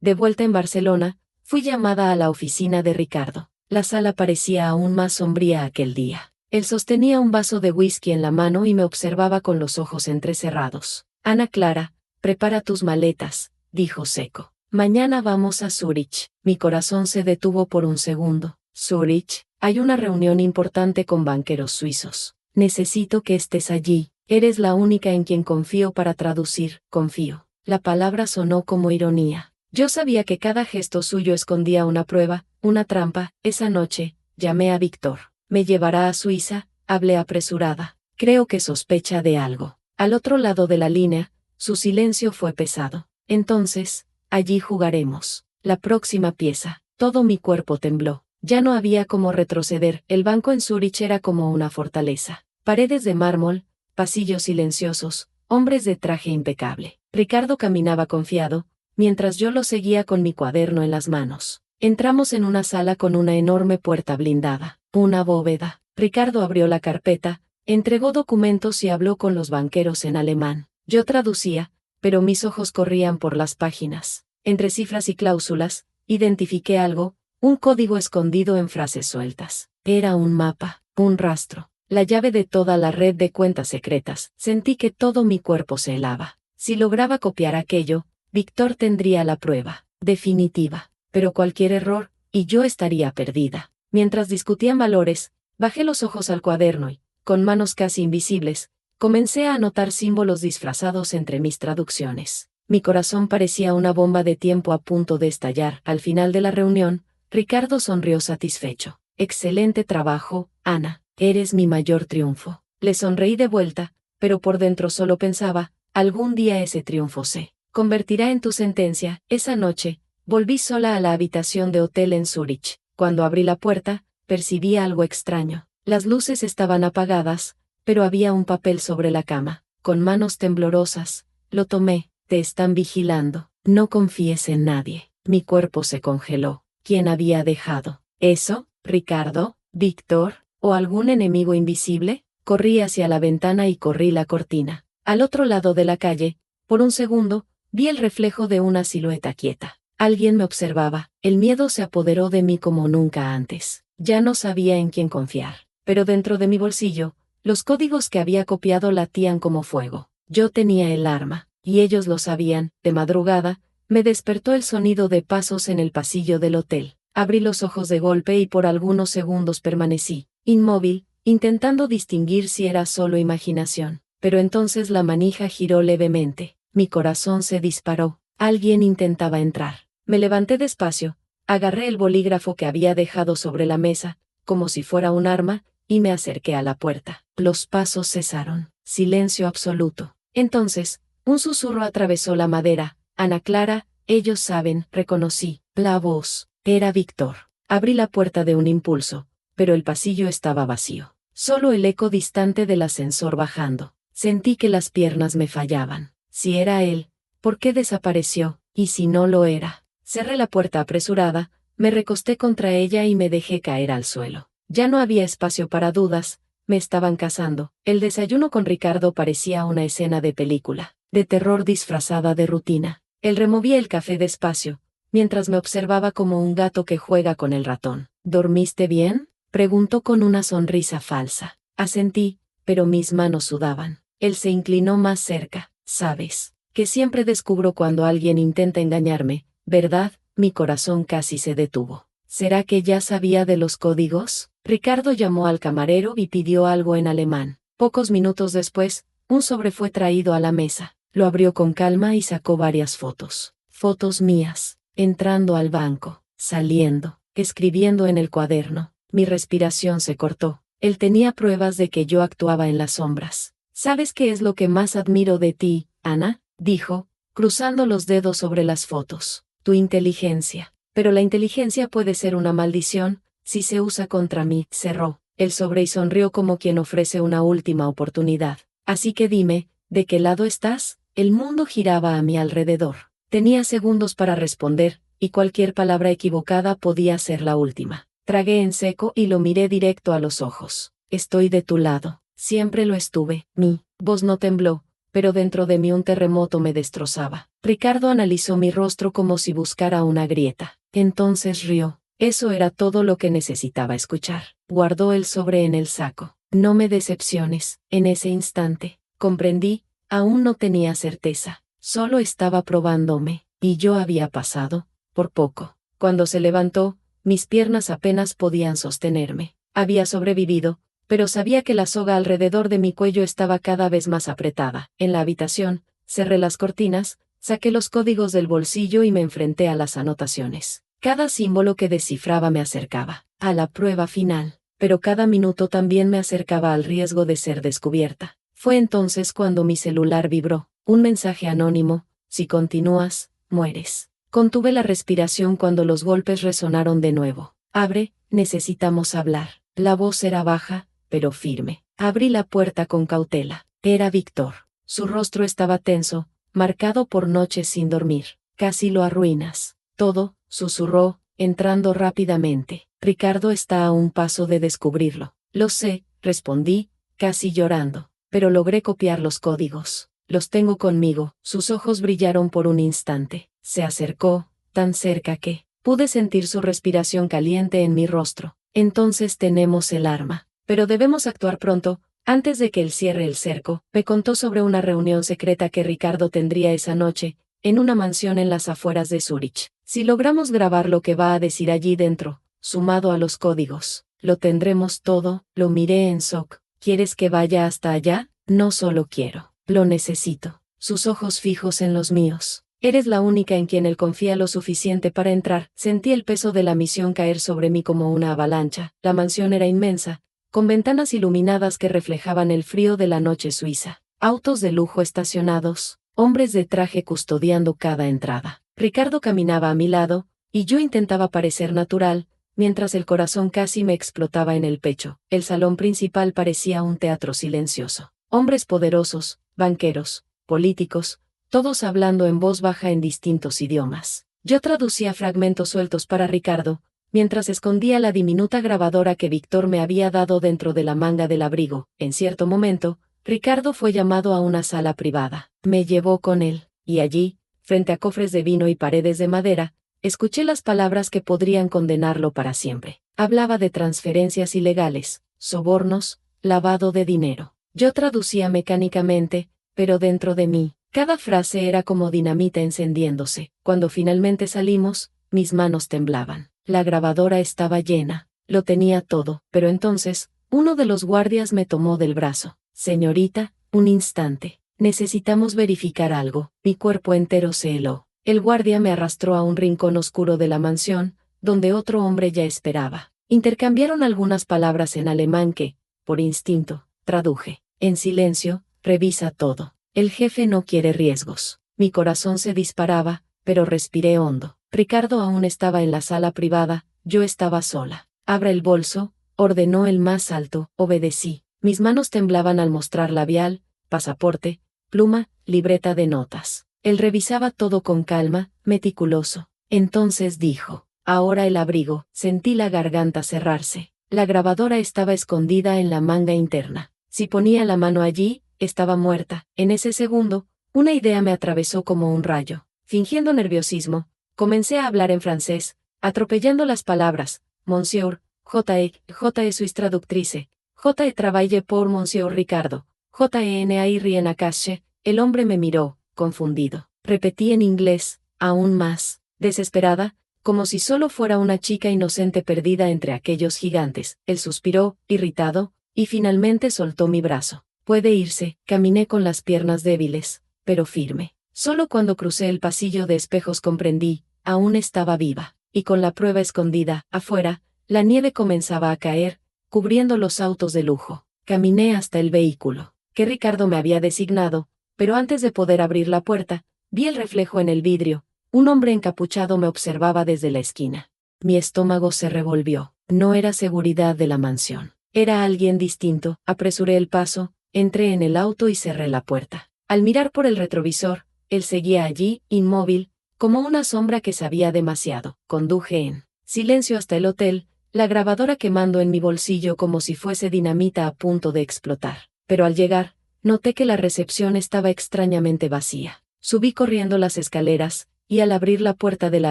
De vuelta en Barcelona, fui llamada a la oficina de Ricardo. La sala parecía aún más sombría aquel día. Él sostenía un vaso de whisky en la mano y me observaba con los ojos entrecerrados. Ana Clara, prepara tus maletas, dijo seco. Mañana vamos a Zúrich. Mi corazón se detuvo por un segundo. Zúrich, hay una reunión importante con banqueros suizos. Necesito que estés allí. Eres la única en quien confío para traducir. Confío. La palabra sonó como ironía. Yo sabía que cada gesto suyo escondía una prueba, una trampa. Esa noche, llamé a Víctor. Me llevará a Suiza, hablé apresurada. Creo que sospecha de algo. Al otro lado de la línea, su silencio fue pesado. Entonces, allí jugaremos. La próxima pieza. Todo mi cuerpo tembló. Ya no había cómo retroceder. El banco en Zúrich era como una fortaleza. Paredes de mármol, pasillos silenciosos, hombres de traje impecable. Ricardo caminaba confiado, mientras yo lo seguía con mi cuaderno en las manos. Entramos en una sala con una enorme puerta blindada. Una bóveda. Ricardo abrió la carpeta, entregó documentos y habló con los banqueros en alemán. Yo traducía, pero mis ojos corrían por las páginas. Entre cifras y cláusulas, identifiqué algo, un código escondido en frases sueltas. Era un mapa, un rastro, la llave de toda la red de cuentas secretas. Sentí que todo mi cuerpo se helaba. Si lograba copiar aquello, Víctor tendría la prueba, definitiva. Pero cualquier error, y yo estaría perdida. Mientras discutían valores, bajé los ojos al cuaderno y, con manos casi invisibles, comencé a anotar símbolos disfrazados entre mis traducciones. Mi corazón parecía una bomba de tiempo a punto de estallar. Al final de la reunión, Ricardo sonrió satisfecho. Excelente trabajo, Ana. Eres mi mayor triunfo. Le sonreí de vuelta, pero por dentro solo pensaba, algún día ese triunfo se convertirá en tu sentencia. Esa noche, volví sola a la habitación de hotel en Zúrich. Cuando abrí la puerta, percibí algo extraño. Las luces estaban apagadas, pero había un papel sobre la cama. Con manos temblorosas, lo tomé. Te están vigilando. No confíes en nadie. Mi cuerpo se congeló. ¿Quién había dejado eso? ¿Ricardo? ¿Víctor? ¿O algún enemigo invisible? Corrí hacia la ventana y corrí la cortina. Al otro lado de la calle, por un segundo, vi el reflejo de una silueta quieta. Alguien me observaba. El miedo se apoderó de mí como nunca antes. Ya no sabía en quién confiar. Pero dentro de mi bolsillo, los códigos que había copiado latían como fuego. Yo tenía el arma, y ellos lo sabían. De madrugada, me despertó el sonido de pasos en el pasillo del hotel. Abrí los ojos de golpe y por algunos segundos permanecí, inmóvil, intentando distinguir si era solo imaginación. Pero entonces la manija giró levemente. Mi corazón se disparó. Alguien intentaba entrar. Me levanté despacio, agarré el bolígrafo que había dejado sobre la mesa, como si fuera un arma, y me acerqué a la puerta. Los pasos cesaron. Silencio absoluto. Entonces, un susurro atravesó la madera. Ana Clara, ellos saben, reconocí. La voz. Era Víctor. Abrí la puerta de un impulso, pero el pasillo estaba vacío. Solo el eco distante del ascensor bajando. Sentí que las piernas me fallaban. Si era él, ¿por qué desapareció? Y si no lo era. Cerré la puerta apresurada, me recosté contra ella y me dejé caer al suelo. Ya no había espacio para dudas, me estaban cazando. El desayuno con Ricardo parecía una escena de película, de terror disfrazada de rutina. Él removía el café despacio, mientras me observaba como un gato que juega con el ratón. ¿Dormiste bien?, preguntó con una sonrisa falsa. Asentí, pero mis manos sudaban. Él se inclinó más cerca. ¿Sabes que siempre descubro cuando alguien intenta engañarme, verdad? Mi corazón casi se detuvo. ¿Será que ya sabía de los códigos? Ricardo llamó al camarero y pidió algo en alemán. Pocos minutos después, un sobre fue traído a la mesa. Lo abrió con calma y sacó varias fotos. Fotos mías, entrando al banco, saliendo, escribiendo en el cuaderno. Mi respiración se cortó. Él tenía pruebas de que yo actuaba en las sombras. ¿Sabes qué es lo que más admiro de ti, Ana?, dijo, cruzando los dedos sobre las fotos. Tu inteligencia. Pero la inteligencia puede ser una maldición, si se usa contra mí. Cerró el sobre y sonrió como quien ofrece una última oportunidad. Así que dime, ¿de qué lado estás? El mundo giraba a mi alrededor. Tenía segundos para responder, y cualquier palabra equivocada podía ser la última. Tragué en seco y lo miré directo a los ojos. Estoy de tu lado. Siempre lo estuve. Mi voz no tembló, pero dentro de mí un terremoto me destrozaba. Ricardo analizó mi rostro como si buscara una grieta. Entonces rió. Eso era todo lo que necesitaba escuchar. Guardó el sobre en el saco. No me decepciones. En ese instante, comprendí, aún no tenía certeza. Solo estaba probándome, y yo había pasado, por poco. Cuando se levantó, mis piernas apenas podían sostenerme. Había sobrevivido, pero sabía que la soga alrededor de mi cuello estaba cada vez más apretada. En la habitación, cerré las cortinas, saqué los códigos del bolsillo y me enfrenté a las anotaciones. Cada símbolo que descifraba me acercaba a la prueba final, pero cada minuto también me acercaba al riesgo de ser descubierta. Fue entonces cuando mi celular vibró. Un mensaje anónimo: si continúas, mueres. Contuve la respiración cuando los golpes resonaron de nuevo. Abre, necesitamos hablar. La voz era baja, pero firme. Abrí la puerta con cautela. Era Víctor. Su rostro estaba tenso, marcado por noches sin dormir. Casi lo arruinas. Todo, susurró, entrando rápidamente. Ricardo está a un paso de descubrirlo. Lo sé, respondí, casi llorando. Pero logré copiar los códigos. Los tengo conmigo. Sus ojos brillaron por un instante. Se acercó, tan cerca que pude sentir su respiración caliente en mi rostro. Entonces tenemos el arma. Pero debemos actuar pronto, antes de que él cierre el cerco. Me contó sobre una reunión secreta que Ricardo tendría esa noche, en una mansión en las afueras de Zúrich. Si logramos grabar lo que va a decir allí dentro, sumado a los códigos, lo tendremos todo. Lo miré en shock. ¿Quieres que vaya hasta allá? No solo quiero, lo necesito. Sus ojos fijos en los míos. Eres la única en quien él confía lo suficiente para entrar. Sentí el peso de la misión caer sobre mí como una avalancha. La mansión era inmensa, con ventanas iluminadas que reflejaban el frío de la noche suiza. Autos de lujo estacionados, hombres de traje custodiando cada entrada. Ricardo caminaba a mi lado, y yo intentaba parecer natural, mientras el corazón casi me explotaba en el pecho. El salón principal parecía un teatro silencioso. Hombres poderosos, banqueros, políticos, todos hablando en voz baja en distintos idiomas. Yo traducía fragmentos sueltos para Ricardo, mientras escondía la diminuta grabadora que Víctor me había dado dentro de la manga del abrigo. En cierto momento, Ricardo fue llamado a una sala privada. Me llevó con él, y allí, frente a cofres de vino y paredes de madera, escuché las palabras que podrían condenarlo para siempre. Hablaba de transferencias ilegales, sobornos, lavado de dinero. Yo traducía mecánicamente, pero dentro de mí, cada frase era como dinamita encendiéndose. Cuando finalmente salimos, mis manos temblaban. La grabadora estaba llena. Lo tenía todo. Pero entonces, uno de los guardias me tomó del brazo. Señorita, un instante. Necesitamos verificar algo. Mi cuerpo entero se heló. El guardia me arrastró a un rincón oscuro de la mansión, donde otro hombre ya esperaba. Intercambiaron algunas palabras en alemán que, por instinto, traduje. En silencio, revisa todo. El jefe no quiere riesgos. Mi corazón se disparaba, pero respiré hondo. Ricardo aún estaba en la sala privada, yo estaba sola. Abra el bolso, ordenó el más alto. Obedecí. Mis manos temblaban al mostrar labial, pasaporte, pluma, libreta de notas. Él revisaba todo con calma, meticuloso. Entonces dijo: ahora el abrigo. Sentí la garganta cerrarse. La grabadora estaba escondida en la manga interna. Si ponía la mano allí, estaba muerta. En ese segundo, una idea me atravesó como un rayo. Fingiendo nerviosismo, comencé a hablar en francés, atropellando las palabras. Monsieur, J.E. suis traductrice. J.E. travaille pour Monsieur Ricardo. J.E.N.A.I. rien à cacher. El hombre me miró, confundido. Repetí en inglés, aún más desesperada, como si solo fuera una chica inocente perdida entre aquellos gigantes. Él suspiró, irritado, y finalmente soltó mi brazo. Puede irse. Caminé con las piernas débiles, pero firme. Solo cuando crucé el pasillo de espejos comprendí, aún estaba viva, y con la prueba escondida, afuera, la nieve comenzaba a caer, cubriendo los autos de lujo. Caminé hasta el vehículo, que Ricardo me había designado, pero antes de poder abrir la puerta, vi el reflejo en el vidrio. Un hombre encapuchado me observaba desde la esquina. Mi estómago se revolvió. No era seguridad de la mansión. Era alguien distinto. Apresuré el paso, entré en el auto y cerré la puerta. Al mirar por el retrovisor, él seguía allí, inmóvil, como una sombra que sabía demasiado. Conduje en silencio hasta el hotel, la grabadora quemando en mi bolsillo como si fuese dinamita a punto de explotar. Pero al llegar, noté que la recepción estaba extrañamente vacía. Subí corriendo las escaleras, y al abrir la puerta de la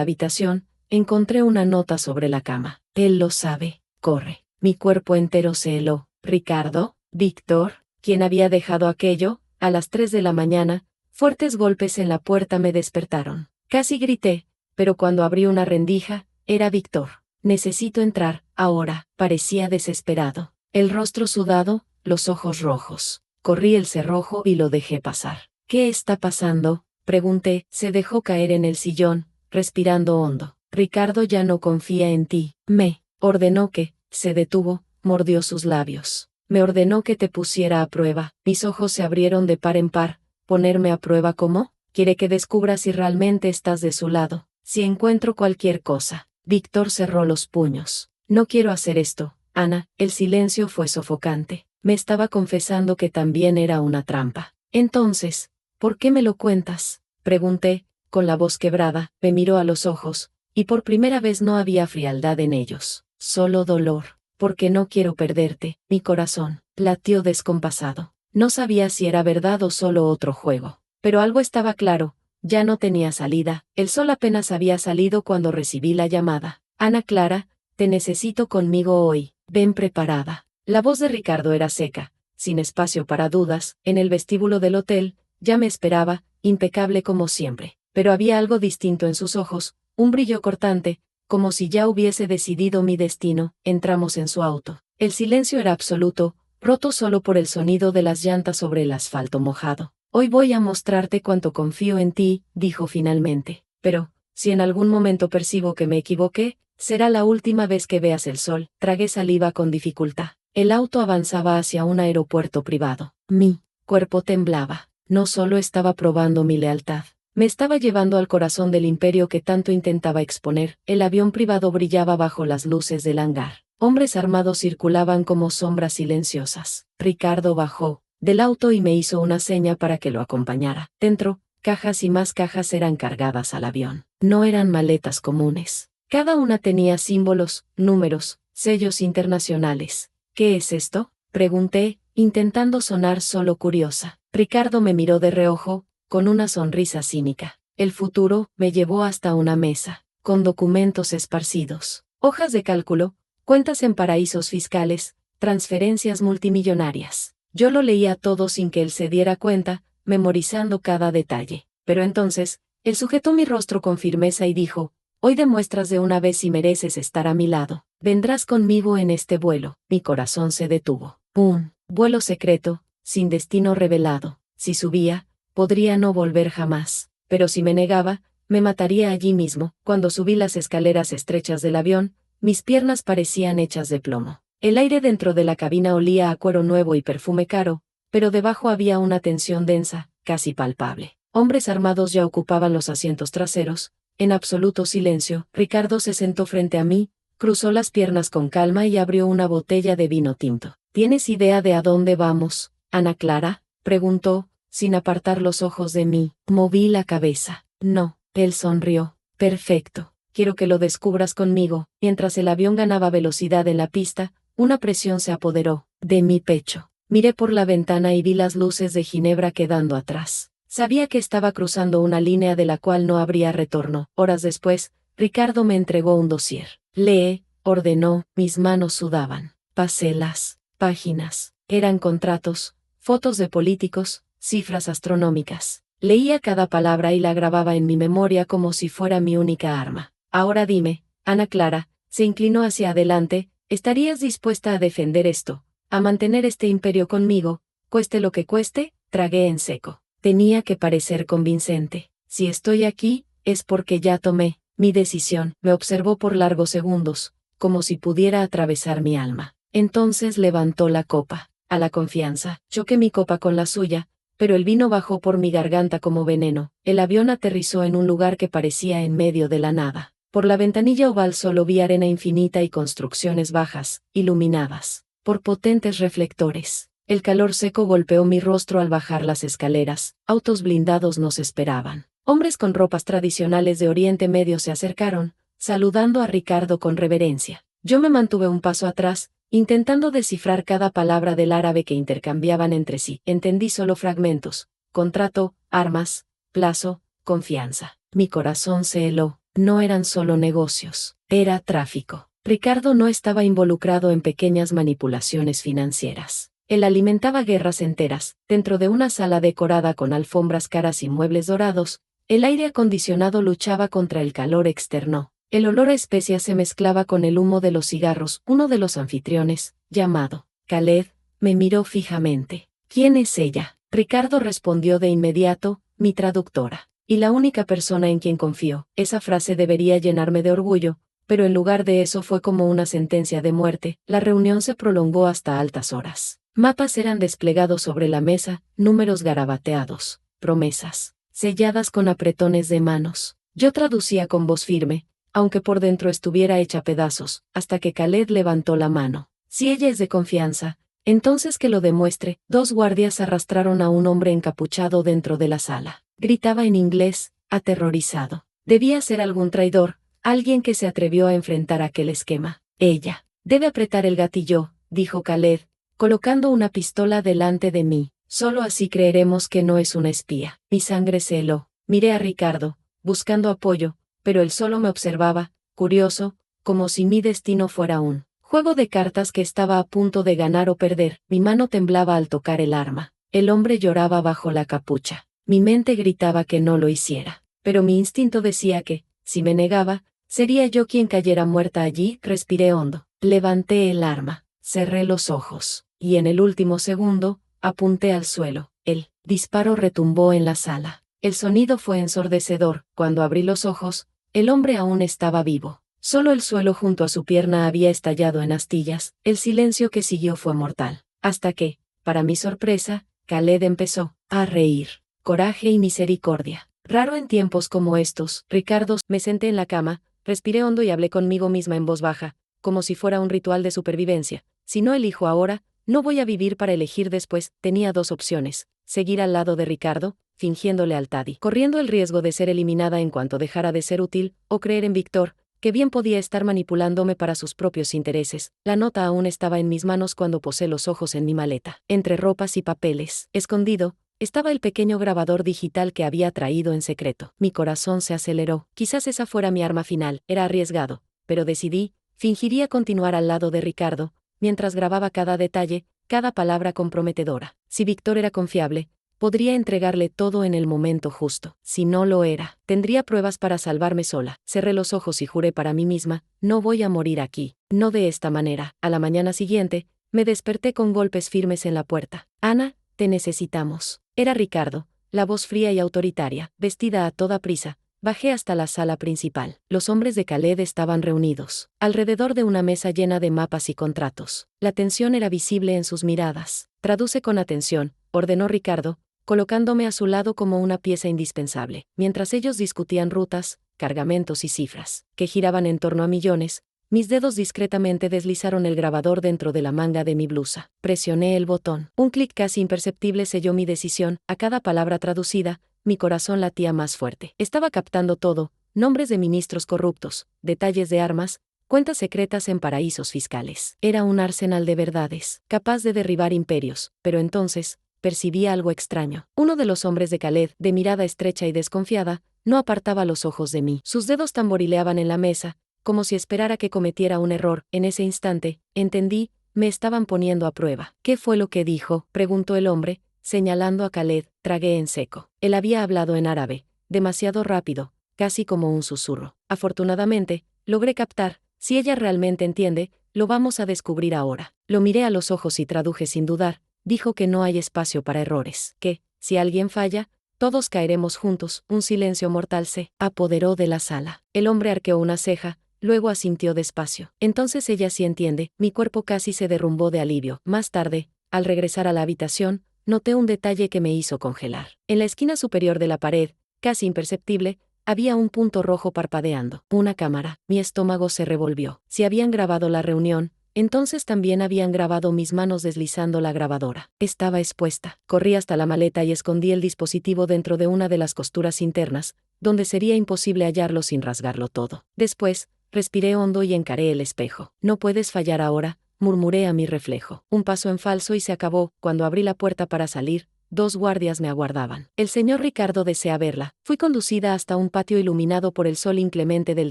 habitación, encontré una nota sobre la cama. Él lo sabe, corre. Mi cuerpo entero se heló. Ricardo, Víctor, ¿quién había dejado aquello? A las 3 de la mañana, fuertes golpes en la puerta me despertaron. Casi grité, pero cuando abrí una rendija, era Víctor. Necesito entrar, ahora. Parecía desesperado. El rostro sudado, los ojos rojos. Corrí el cerrojo y lo dejé pasar. ¿Qué está pasando?, pregunté. Se dejó caer en el sillón, respirando hondo. Ricardo ya no confía en ti. Me ordenó que, se detuvo, mordió sus labios. Me ordenó que te pusiera a prueba. Mis ojos se abrieron de par en par. ¿Ponerme a prueba cómo? Quiere que descubra si realmente estás de su lado. Si encuentro cualquier cosa. Víctor cerró los puños. No quiero hacer esto, Ana. El silencio fue sofocante. Me estaba confesando que también era una trampa. Entonces, ¿por qué me lo cuentas?, pregunté, con la voz quebrada. Me miró a los ojos, y por primera vez no había frialdad en ellos, solo dolor. Porque no quiero perderte. Mi corazón latió descompasado. No sabía si era verdad o solo otro juego. Pero algo estaba claro, ya no tenía salida. El sol apenas había salido cuando recibí la llamada. Ana Clara, te necesito conmigo hoy. Ven preparada. La voz de Ricardo era seca, sin espacio para dudas. En el vestíbulo del hotel, ya me esperaba, impecable como siempre. Pero había algo distinto en sus ojos, un brillo cortante, como si ya hubiese decidido mi destino. Entramos en su auto. El silencio era absoluto, roto solo por el sonido de las llantas sobre el asfalto mojado. Hoy voy a mostrarte cuánto confío en ti, dijo finalmente. Pero, si en algún momento percibo que me equivoqué, será la última vez que veas el sol. Tragué saliva con dificultad. El auto avanzaba hacia un aeropuerto privado. Mi cuerpo temblaba. No solo estaba probando mi lealtad, me estaba llevando al corazón del imperio que tanto intentaba exponer. El avión privado brillaba bajo las luces del hangar. Hombres armados circulaban como sombras silenciosas. Ricardo bajó del auto y me hizo una seña para que lo acompañara. Dentro, cajas y más cajas eran cargadas al avión. No eran maletas comunes. Cada una tenía símbolos, números, sellos internacionales. ¿Qué es esto?, pregunté, intentando sonar solo curiosa. Ricardo me miró de reojo, con una sonrisa cínica. El futuro me llevó hasta una mesa, con documentos esparcidos, hojas de cálculo, cuentas en paraísos fiscales, transferencias multimillonarias. Yo lo leía todo sin que él se diera cuenta, memorizando cada detalle. Pero entonces, él sujetó mi rostro con firmeza y dijo: hoy demuestras de una vez si mereces estar a mi lado. Vendrás conmigo en este vuelo. Mi corazón se detuvo. ¡Pum! Vuelo secreto, sin destino revelado. Si subía, podría no volver jamás. Pero si me negaba, me mataría allí mismo. Cuando subí las escaleras estrechas del avión, mis piernas parecían hechas de plomo. El aire dentro de la cabina olía a cuero nuevo y perfume caro, pero debajo había una tensión densa, casi palpable. Hombres armados ya ocupaban los asientos traseros. En absoluto silencio, Ricardo se sentó frente a mí, cruzó las piernas con calma y abrió una botella de vino tinto. ¿Tienes idea de a dónde vamos, Ana Clara?, preguntó, sin apartar los ojos de mí. Moví la cabeza. No. Él sonrió. Perfecto. Quiero que lo descubras conmigo. Mientras el avión ganaba velocidad en la pista, una presión se apoderó de mi pecho. Miré por la ventana y vi las luces de Ginebra quedando atrás. Sabía que estaba cruzando una línea de la cual no habría retorno. Horas después, Ricardo me entregó un dossier. Lee, ordenó. Mis manos sudaban. Pasé las páginas. Eran contratos, fotos de políticos, cifras astronómicas. Leía cada palabra y la grababa en mi memoria como si fuera mi única arma. Ahora dime, Ana Clara, se inclinó hacia adelante, ¿estarías dispuesta a defender esto, a mantener este imperio conmigo, cueste lo que cueste? Tragué en seco. Tenía que parecer convincente. Si estoy aquí, es porque ya tomé mi decisión. Me observó por largos segundos, como si pudiera atravesar mi alma. Entonces levantó la copa. A la confianza. Choqué mi copa con la suya, pero el vino bajó por mi garganta como veneno. El avión aterrizó en un lugar que parecía en medio de la nada. Por la ventanilla oval solo vi arena infinita y construcciones bajas, iluminadas por potentes reflectores. El calor seco golpeó mi rostro al bajar las escaleras. Autos blindados nos esperaban. Hombres con ropas tradicionales de Oriente Medio se acercaron, saludando a Ricardo con reverencia. Yo me mantuve un paso atrás, intentando descifrar cada palabra del árabe que intercambiaban entre sí. Entendí solo fragmentos: contrato, armas, plazo, confianza. Mi corazón se heló. No eran solo negocios, era tráfico. Ricardo no estaba involucrado en pequeñas manipulaciones financieras. Él alimentaba guerras enteras. Dentro de una sala decorada con alfombras caras y muebles dorados, el aire acondicionado luchaba contra el calor externo. El olor a especias se mezclaba con el humo de los cigarros. Uno de los anfitriones, llamado Khaled, me miró fijamente. ¿Quién es ella? Ricardo respondió de inmediato: mi traductora. Y la única persona en quien confío. Esa frase debería llenarme de orgullo, pero en lugar de eso fue como una sentencia de muerte. La reunión se prolongó hasta altas horas. Mapas eran desplegados sobre la mesa, números garabateados, promesas selladas con apretones de manos. Yo traducía con voz firme, aunque por dentro estuviera hecha pedazos, hasta que Khaled levantó la mano. Si ella es de confianza, entonces que lo demuestre. Dos guardias arrastraron a un hombre encapuchado dentro de la sala. Gritaba en inglés, aterrorizado. Debía ser algún traidor, alguien que se atrevió a enfrentar aquel esquema. Ella debe apretar el gatillo, dijo Khaled, colocando una pistola delante de mí. Solo así creeremos que no es una espía. Mi sangre se heló. Miré a Ricardo, buscando apoyo, pero él solo me observaba, curioso, como si mi destino fuera un juego de cartas que estaba a punto de ganar o perder. Mi mano temblaba al tocar el arma. El hombre lloraba bajo la capucha. Mi mente gritaba que no lo hiciera, pero mi instinto decía que, si me negaba, sería yo quien cayera muerta allí. Respiré hondo. Levanté el arma, cerré los ojos, y en el último segundo, apunté al suelo. El disparo retumbó en la sala. El sonido fue ensordecedor. Cuando abrí los ojos, el hombre aún estaba vivo. Solo el suelo junto a su pierna había estallado en astillas. El silencio que siguió fue mortal. Hasta que, para mi sorpresa, Khaled empezó a reír. Coraje y misericordia. Raro en tiempos como estos. Ricardo. Me senté en la cama, respiré hondo y hablé conmigo misma en voz baja, como si fuera un ritual de supervivencia. Si no elijo ahora, no voy a vivir para elegir después. Tenía dos opciones: seguir al lado de Ricardo, fingiendo lealtad y corriendo el riesgo de ser eliminada en cuanto dejara de ser útil, o creer en Víctor, que bien podía estar manipulándome para sus propios intereses. La nota aún estaba en mis manos cuando posé los ojos en mi maleta. Entre ropas y papeles, escondido, estaba el pequeño grabador digital que había traído en secreto. Mi corazón se aceleró. Quizás esa fuera mi arma final. Era arriesgado, pero decidí, fingiría continuar al lado de Ricardo, mientras grababa cada detalle, cada palabra comprometedora. Si Víctor era confiable, podría entregarle todo en el momento justo. Si no lo era, tendría pruebas para salvarme sola. Cerré los ojos y juré para mí misma: no voy a morir aquí. No de esta manera. A la mañana siguiente, me desperté con golpes firmes en la puerta. Ana, te necesitamos. Era Ricardo, la voz fría y autoritaria. Vestida a toda prisa, bajé hasta la sala principal. Los hombres de Khaled estaban reunidos, alrededor de una mesa llena de mapas y contratos. La tensión era visible en sus miradas. Traduce con atención, ordenó Ricardo, colocándome a su lado como una pieza indispensable. Mientras ellos discutían rutas, cargamentos y cifras, que giraban en torno a millones, mis dedos discretamente deslizaron el grabador dentro de la manga de mi blusa. Presioné el botón. Un clic casi imperceptible selló mi decisión. A cada palabra traducida, mi corazón latía más fuerte. Estaba captando todo: nombres de ministros corruptos, detalles de armas, cuentas secretas en paraísos fiscales. Era un arsenal de verdades, capaz de derribar imperios. Pero entonces, percibí algo extraño. Uno de los hombres de Khaled, de mirada estrecha y desconfiada, no apartaba los ojos de mí. Sus dedos tamborileaban en la mesa, como si esperara que cometiera un error. En ese instante, entendí, me estaban poniendo a prueba. ¿Qué fue lo que dijo?, preguntó el hombre, señalando a Khaled. Tragué en seco. Él había hablado en árabe, demasiado rápido, casi como un susurro. Afortunadamente, logré captar, si ella realmente entiende, lo vamos a descubrir ahora. Lo miré a los ojos y traduje sin dudar, dijo que no hay espacio para errores, que, si alguien falla, todos caeremos juntos. Un silencio mortal se apoderó de la sala. El hombre arqueó una ceja, luego asintió despacio. Entonces ella sí entiende. Mi cuerpo casi se derrumbó de alivio. Más tarde, al regresar a la habitación, noté un detalle que me hizo congelar. En la esquina superior de la pared, casi imperceptible, había un punto rojo parpadeando. Una cámara. Mi estómago se revolvió. Si habían grabado la reunión, entonces también habían grabado mis manos deslizando la grabadora. Estaba expuesta. Corrí hasta la maleta y escondí el dispositivo dentro de una de las costuras internas, donde sería imposible hallarlo sin rasgarlo todo. Después, respiré hondo y encaré el espejo. No puedes fallar ahora, murmuré a mi reflejo. Un paso en falso y se acabó. Cuando abrí la puerta para salir, 2 guardias me aguardaban. El señor Ricardo desea verla. Fui conducida hasta un patio iluminado por el sol inclemente del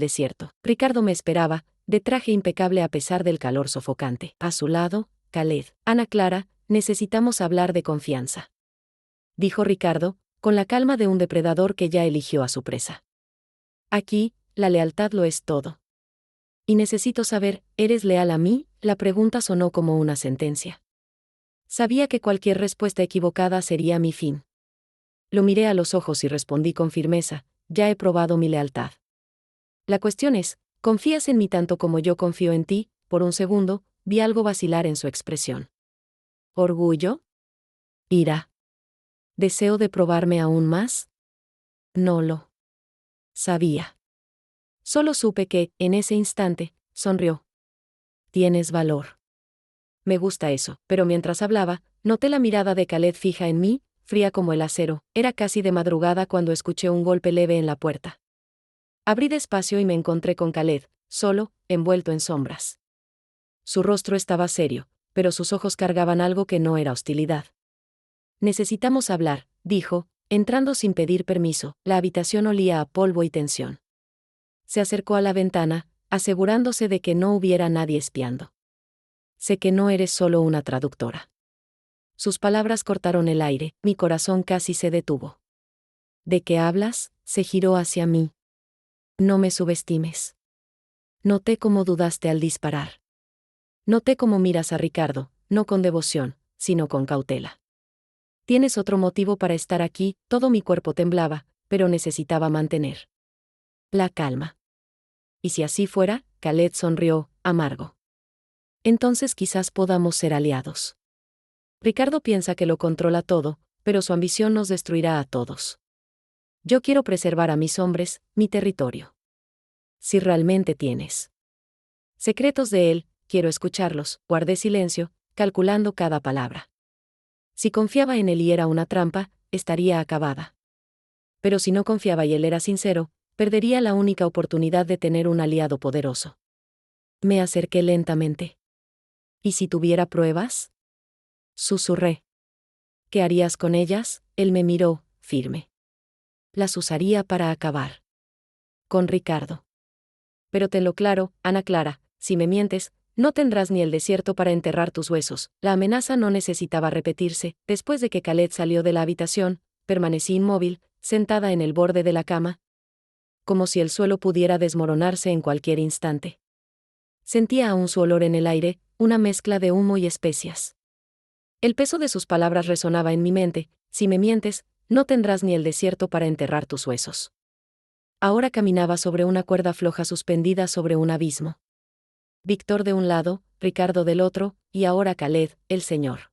desierto. Ricardo me esperaba, de traje impecable a pesar del calor sofocante. A su lado, Khaled. Ana Clara, necesitamos hablar de confianza, dijo Ricardo, con la calma de un depredador que ya eligió a su presa. Aquí, la lealtad lo es todo. Y necesito saber, ¿eres leal a mí? La pregunta sonó como una sentencia. Sabía que cualquier respuesta equivocada sería mi fin. Lo miré a los ojos y respondí con firmeza, ya he probado mi lealtad. La cuestión es, ¿confías en mí tanto como yo confío en ti? Por un segundo, vi algo vacilar en su expresión. ¿Orgullo? ¿Ira? ¿Deseo de probarme aún más? No lo sabía. Solo supe que, en ese instante, sonrió. Tienes valor. Me gusta eso, pero mientras hablaba, noté la mirada de Khaled fija en mí, fría como el acero. Era casi de madrugada cuando escuché un golpe leve en la puerta. Abrí despacio y me encontré con Khaled, solo, envuelto en sombras. Su rostro estaba serio, pero sus ojos cargaban algo que no era hostilidad. Necesitamos hablar, dijo, entrando sin pedir permiso. La habitación olía a polvo y tensión. Se acercó a la ventana, asegurándose de que no hubiera nadie espiando. Sé que no eres solo una traductora. Sus palabras cortaron el aire, mi corazón casi se detuvo. ¿De qué hablas? Se giró hacia mí. No me subestimes. Noté cómo dudaste al disparar. Noté cómo miras a Ricardo, no con devoción, sino con cautela. Tienes otro motivo para estar aquí. Todo mi cuerpo temblaba, pero necesitaba mantener la calma. Y si así fuera, Khaled sonrió, amargo. Entonces quizás podamos ser aliados. Ricardo piensa que lo controla todo, pero su ambición nos destruirá a todos. Yo quiero preservar a mis hombres, mi territorio. Si realmente tienes secretos de él, quiero escucharlos. Guardé silencio, calculando cada palabra. Si confiaba en él y era una trampa, estaría acabada. Pero si no confiaba y él era sincero, perdería la única oportunidad de tener un aliado poderoso. Me acerqué lentamente. ¿Y si tuviera pruebas? Susurré. ¿Qué harías con ellas? Él me miró, firme. Las usaría para acabar con Ricardo. Pero tenlo claro, Ana Clara, si me mientes, no tendrás ni el desierto para enterrar tus huesos. La amenaza no necesitaba repetirse. Después de que Khaled salió de la habitación, permanecí inmóvil, sentada en el borde de la cama, como si el suelo pudiera desmoronarse en cualquier instante. Sentía aún su olor en el aire, una mezcla de humo y especias. El peso de sus palabras resonaba en mi mente: si me mientes, no tendrás ni el desierto para enterrar tus huesos. Ahora caminaba sobre una cuerda floja suspendida sobre un abismo. Víctor de un lado, Ricardo del otro, y ahora Khaled, el señor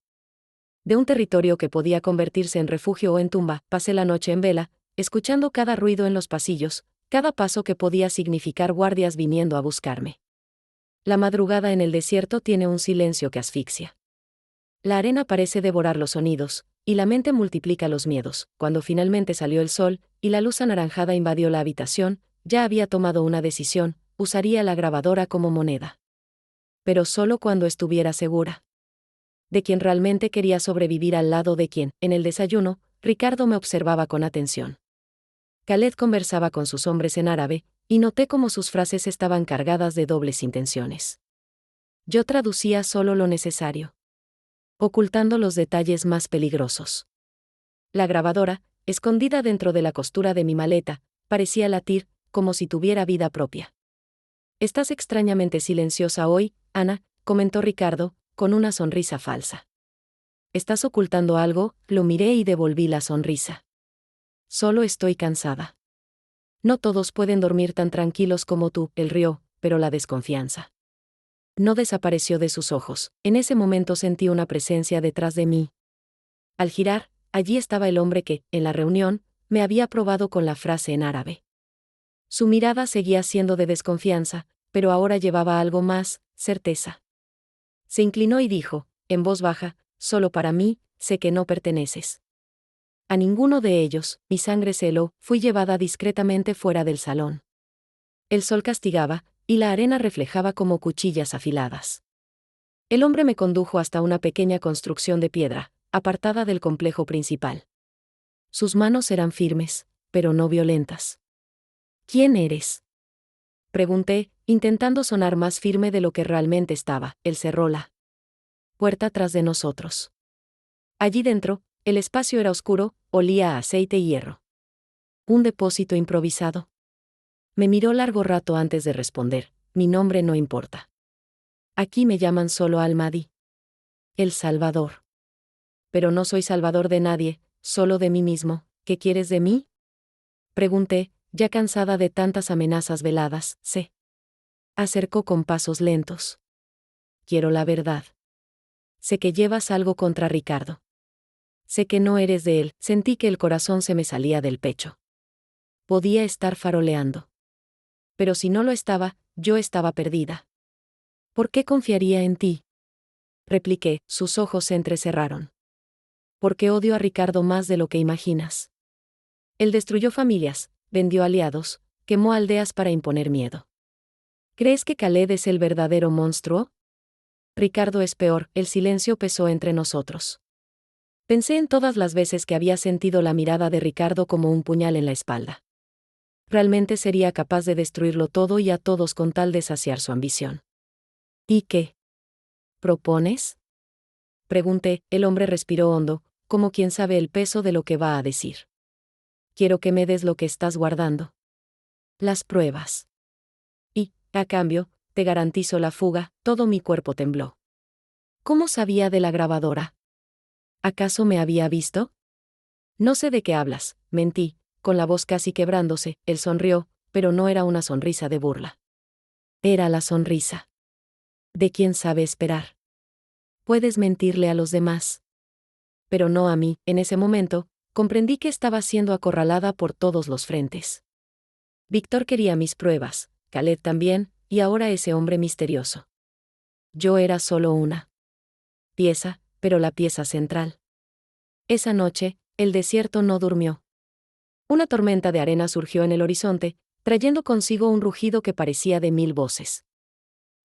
de un territorio que podía convertirse en refugio o en tumba. Pasé la noche en vela, escuchando cada ruido en los pasillos, cada paso que podía significar guardias viniendo a buscarme. La madrugada en el desierto tiene un silencio que asfixia. La arena parece devorar los sonidos, y la mente multiplica los miedos. Cuando finalmente salió el sol, y la luz anaranjada invadió la habitación, ya había tomado una decisión: usaría la grabadora como moneda. Pero solo cuando estuviera segura de quien realmente quería sobrevivir al lado de quien. En el desayuno, Ricardo me observaba con atención. Khaled conversaba con sus hombres en árabe, y noté cómo sus frases estaban cargadas de dobles intenciones. Yo traducía solo lo necesario, ocultando los detalles más peligrosos. La grabadora, escondida dentro de la costura de mi maleta, parecía latir, como si tuviera vida propia. Estás extrañamente silenciosa hoy, Ana, comentó Ricardo, con una sonrisa falsa. ¿Estás ocultando algo? Lo miré y devolví la sonrisa. Solo estoy cansada. No todos pueden dormir tan tranquilos como tú, él rió, pero la desconfianza no desapareció de sus ojos. En ese momento sentí una presencia detrás de mí. Al girar, allí estaba el hombre que, en la reunión, me había probado con la frase en árabe. Su mirada seguía siendo de desconfianza, pero ahora llevaba algo más, certeza. Se inclinó y dijo, en voz baja, solo para mí, sé que no perteneces a ninguno de ellos. Mi sangre se heló, fui llevada discretamente fuera del salón. El sol castigaba, y la arena reflejaba como cuchillas afiladas. El hombre me condujo hasta una pequeña construcción de piedra, apartada del complejo principal. Sus manos eran firmes, pero no violentas. ¿Quién eres?, pregunté, intentando sonar más firme de lo que realmente estaba. Él cerró la puerta tras de nosotros. Allí dentro, el espacio era oscuro, olía a aceite y hierro. Un depósito improvisado. Me miró largo rato antes de responder, mi nombre no importa. Aquí me llaman solo Al-Mahdi. El Salvador. Pero no soy salvador de nadie, solo de mí mismo. ¿Qué quieres de mí?, pregunté, ya cansada de tantas amenazas veladas. Se acercó con pasos lentos. Quiero la verdad. Sé que llevas algo contra Ricardo. Sé que no eres de él. Sentí que el corazón se me salía del pecho. Podía estar faroleando. Pero si no lo estaba, yo estaba perdida. ¿Por qué confiaría en ti?, repliqué, sus ojos se entrecerraron. Porque odio a Ricardo más de lo que imaginas. Él destruyó familias, vendió aliados, quemó aldeas para imponer miedo. ¿Crees que Khaled es el verdadero monstruo? Ricardo es peor. El silencio pesó entre nosotros. Pensé en todas las veces que había sentido la mirada de Ricardo como un puñal en la espalda. Realmente sería capaz de destruirlo todo y a todos con tal de saciar su ambición. ¿Y qué propones?, pregunté. El hombre respiró hondo, como quien sabe el peso de lo que va a decir. Quiero que me des lo que estás guardando. Las pruebas. Y, a cambio, te garantizo la fuga. Todo mi cuerpo tembló. ¿Cómo sabía de la grabadora? ¿Acaso me había visto? No sé de qué hablas, mentí, con la voz casi quebrándose. Él sonrió, pero no era una sonrisa de burla. Era la sonrisa de quien sabe esperar. Puedes mentirle a los demás, pero no a mí. En ese momento, comprendí que estaba siendo acorralada por todos los frentes. Víctor quería mis pruebas, Khaled también, y ahora ese hombre misterioso. Yo era solo una pieza, pero la pieza central. Esa noche, el desierto no durmió. Una tormenta de arena surgió en el horizonte, trayendo consigo un rugido que parecía de 1000 voces.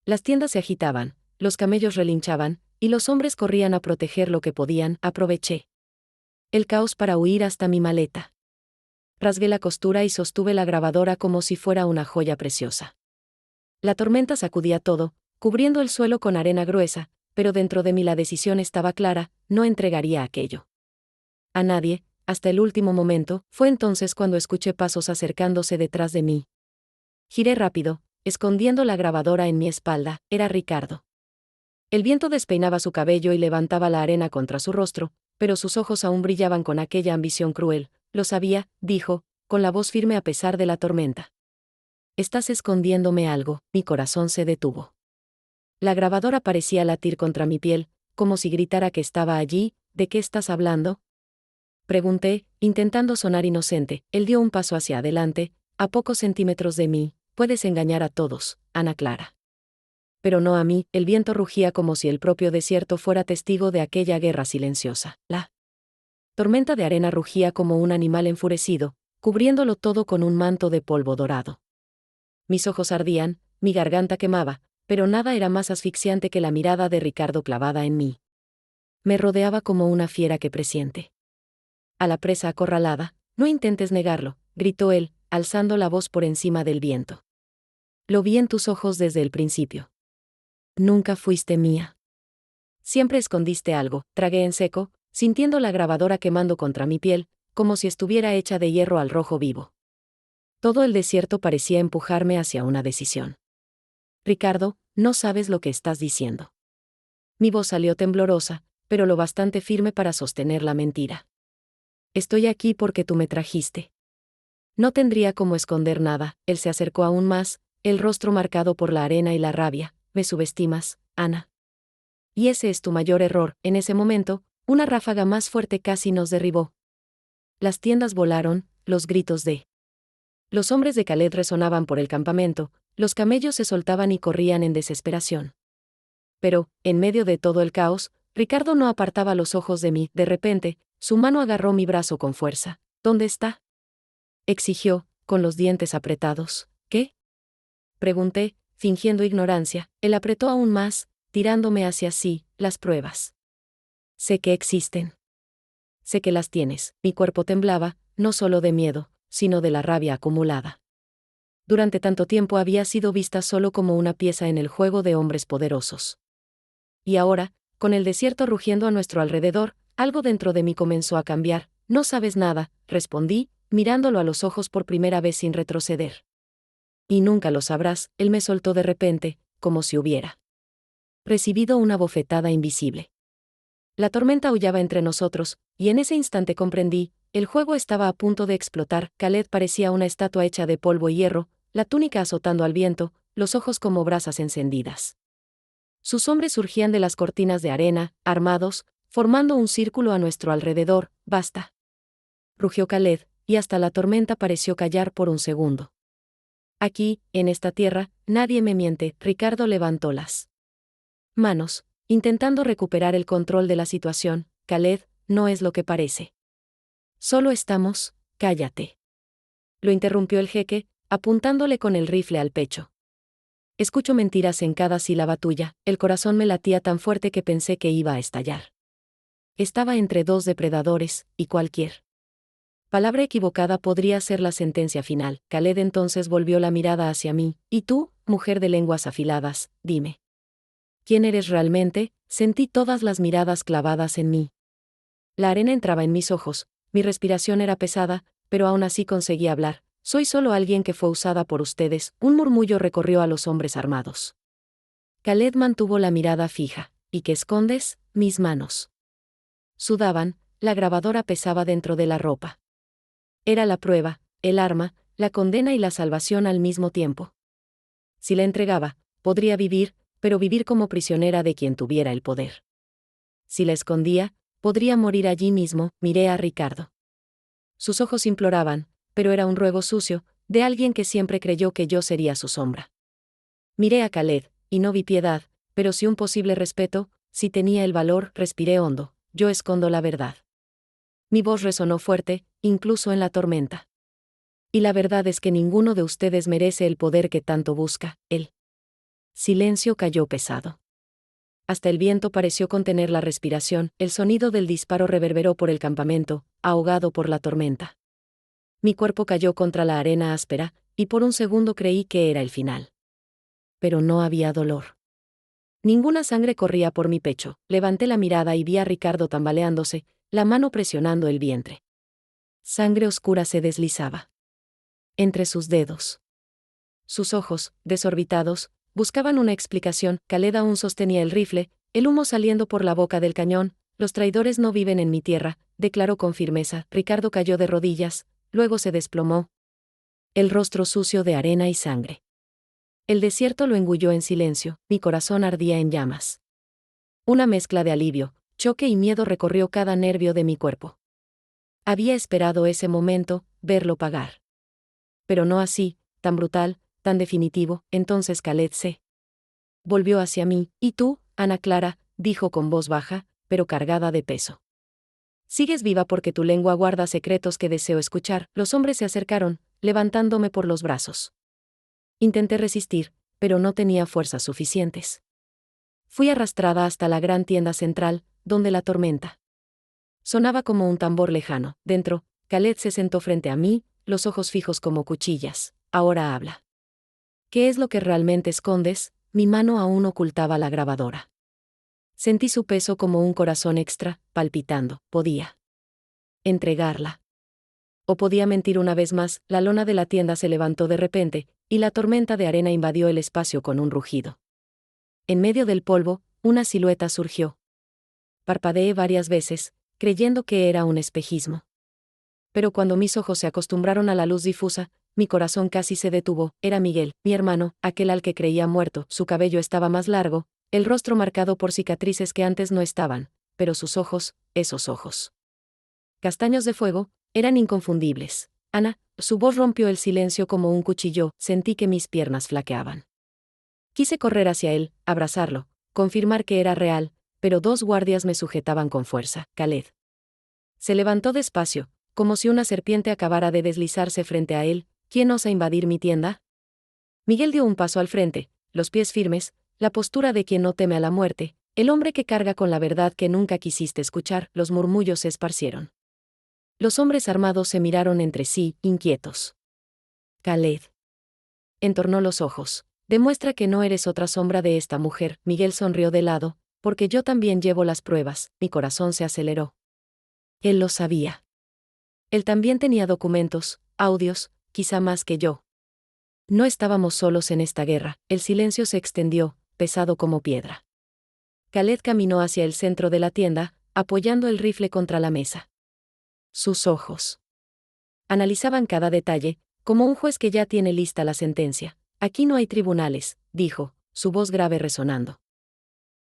Las tiendas se agitaban, los camellos relinchaban, y los hombres corrían a proteger lo que podían. Aproveché el caos para huir hasta mi maleta. Rasgué la costura y sostuve la grabadora como si fuera una joya preciosa. La tormenta sacudía todo, cubriendo el suelo con arena gruesa, pero dentro de mí la decisión estaba clara: no entregaría aquello a nadie, hasta el último momento. Fue entonces cuando escuché pasos acercándose detrás de mí. Giré rápido, escondiendo la grabadora en mi espalda. Era Ricardo. El viento despeinaba su cabello y levantaba la arena contra su rostro, pero sus ojos aún brillaban con aquella ambición cruel. Lo sabía, dijo, con la voz firme a pesar de la tormenta. Estás escondiéndome algo. Mi corazón se detuvo. La grabadora parecía latir contra mi piel, como si gritara que estaba allí. ¿De qué estás hablando?, pregunté, intentando sonar inocente. Él dio un paso hacia adelante, a pocos centímetros de mí. Puedes engañar a todos, Ana Clara, pero no a mí. El viento rugía como si el propio desierto fuera testigo de aquella guerra silenciosa. La tormenta de arena rugía como un animal enfurecido, cubriéndolo todo con un manto de polvo dorado. Mis ojos ardían, mi garganta quemaba, pero nada era más asfixiante que la mirada de Ricardo clavada en mí. Me rodeaba como una fiera que presiente a la presa acorralada. No intentes negarlo, gritó él, alzando la voz por encima del viento. Lo vi en tus ojos desde el principio. Nunca fuiste mía. Siempre escondiste algo. Tragué en seco, sintiendo la grabadora quemando contra mi piel, como si estuviera hecha de hierro al rojo vivo. Todo el desierto parecía empujarme hacia una decisión. Ricardo, no sabes lo que estás diciendo. Mi voz salió temblorosa, pero lo bastante firme para sostener la mentira. Estoy aquí porque tú me trajiste. No tendría cómo esconder nada. Él se acercó aún más, el rostro marcado por la arena y la rabia. Me subestimas, Ana. Y ese es tu mayor error. En ese momento, una ráfaga más fuerte casi nos derribó. Las tiendas volaron, los gritos de los hombres de Khaled resonaban por el campamento, los camellos se soltaban y corrían en desesperación. Pero, en medio de todo el caos, Ricardo no apartaba los ojos de mí. De repente, su mano agarró mi brazo con fuerza. ¿Dónde está?, exigió, con los dientes apretados. ¿Qué?, pregunté, fingiendo ignorancia. Él apretó aún más, tirándome hacia sí. Las pruebas. Sé que existen. Sé que las tienes. Mi cuerpo temblaba, no solo de miedo, sino de la rabia acumulada. Durante tanto tiempo había sido vista solo como una pieza en el juego de hombres poderosos. Y ahora, con el desierto rugiendo a nuestro alrededor, algo dentro de mí comenzó a cambiar. No sabes nada, respondí, mirándolo a los ojos por primera vez sin retroceder. Y nunca lo sabrás. Él me soltó de repente, como si hubiera recibido una bofetada invisible. La tormenta aullaba entre nosotros, y en ese instante comprendí, el juego estaba a punto de explotar. Khaled parecía una estatua hecha de polvo y hierro, la túnica azotando al viento, los ojos como brasas encendidas. Sus hombres surgían de las cortinas de arena, armados, formando un círculo a nuestro alrededor. «Basta», rugió Khaled, y hasta la tormenta pareció callar por un segundo. «Aquí, en esta tierra, nadie me miente». Ricardo levantó las manos, intentando recuperar el control de la situación. «Khaled, no es lo que parece. Solo estamos...». «Cállate», lo interrumpió el jeque, apuntándole con el rifle al pecho. «Escucho mentiras en cada sílaba tuya». El corazón me latía tan fuerte que pensé que iba a estallar. Estaba entre dos depredadores, y cualquier palabra equivocada podría ser la sentencia final. Khaled entonces volvió la mirada hacia mí. «Y tú, mujer de lenguas afiladas, dime. ¿Quién eres realmente?». Sentí todas las miradas clavadas en mí. La arena entraba en mis ojos, mi respiración era pesada, pero aún así conseguí hablar. «Soy solo alguien que fue usada por ustedes». Un murmullo recorrió a los hombres armados. Khaled mantuvo la mirada fija. «¿Y qué escondes?». Mis manos sudaban, la grabadora pesaba dentro de la ropa. Era la prueba, el arma, la condena y la salvación al mismo tiempo. Si la entregaba, podría vivir, pero vivir como prisionera de quien tuviera el poder. Si la escondía, podría morir allí mismo. Miré a Ricardo. Sus ojos imploraban, pero era un ruego sucio, de alguien que siempre creyó que yo sería su sombra. Miré a Khaled, y no vi piedad, pero sí un posible respeto. Si tenía el valor. Respiré hondo. «Yo escondo la verdad». Mi voz resonó fuerte, incluso en la tormenta. «Y la verdad es que ninguno de ustedes merece el poder que tanto busca». El silencio cayó pesado. Hasta el viento pareció contener la respiración. El sonido del disparo reverberó por el campamento, ahogado por la tormenta. Mi cuerpo cayó contra la arena áspera, y por un segundo creí que era el final. Pero no había dolor. Ninguna sangre corría por mi pecho. Levanté la mirada y vi a Ricardo tambaleándose, la mano presionando el vientre. Sangre oscura se deslizaba entre sus dedos. Sus ojos, desorbitados, buscaban una explicación. Khaled aún sostenía el rifle, el humo saliendo por la boca del cañón. «Los traidores no viven en mi tierra», declaró con firmeza. Ricardo cayó de rodillas, luego se desplomó, el rostro sucio de arena y sangre. El desierto lo engulló en silencio. Mi corazón ardía en llamas. Una mezcla de alivio, choque y miedo recorrió cada nervio de mi cuerpo. Había esperado ese momento, verlo pagar. Pero no así, tan brutal, tan definitivo. Entonces Khaled se volvió hacia mí. «¿Y tú, Ana Clara?», dijo con voz baja, pero cargada de peso. «Sigues viva porque tu lengua guarda secretos que deseo escuchar». Los hombres se acercaron, levantándome por los brazos. Intenté resistir, pero no tenía fuerzas suficientes. Fui arrastrada hasta la gran tienda central, donde la tormenta sonaba como un tambor lejano. Dentro, Khaled se sentó frente a mí, los ojos fijos como cuchillas. «Ahora habla. ¿Qué es lo que realmente escondes?». Mi mano aún ocultaba la grabadora. Sentí su peso como un corazón extra, palpitando. Podía entregarla. O podía mentir una vez más. La lona de la tienda se levantó de repente, y la tormenta de arena invadió el espacio con un rugido. En medio del polvo, una silueta surgió. Parpadeé varias veces, creyendo que era un espejismo. Pero cuando mis ojos se acostumbraron a la luz difusa, mi corazón casi se detuvo. Era Miguel, mi hermano, aquel al que creía muerto. Su cabello estaba más largo, el rostro marcado por cicatrices que antes no estaban, pero sus ojos, esos ojos castaños de fuego, eran inconfundibles. Ana, su voz rompió el silencio como un cuchillo. Sentí que mis piernas flaqueaban. Quise correr hacia él, abrazarlo, confirmar que era real, pero dos guardias me sujetaban con fuerza. Khaled se levantó despacio, como si una serpiente acabara de deslizarse frente a él. ¿Quién osa invadir mi tienda? Miguel dio un paso al frente, los pies firmes, la postura de quien no teme a la muerte, el hombre que carga con la verdad que nunca quisiste escuchar. Los murmullos se esparcieron. Los hombres armados se miraron entre sí, inquietos. Khaled entornó los ojos. Demuestra que no eres otra sombra de esta mujer. Miguel sonrió de lado, porque yo también llevo las pruebas. Mi corazón se aceleró. Él lo sabía. Él también tenía documentos, audios, quizá más que yo. No estábamos solos en esta guerra. El silencio se extendió, pesado como piedra. Khaled caminó hacia el centro de la tienda, apoyando el rifle contra la mesa. Sus ojos analizaban cada detalle, como un juez que ya tiene lista la sentencia. Aquí no hay tribunales, dijo, su voz grave resonando.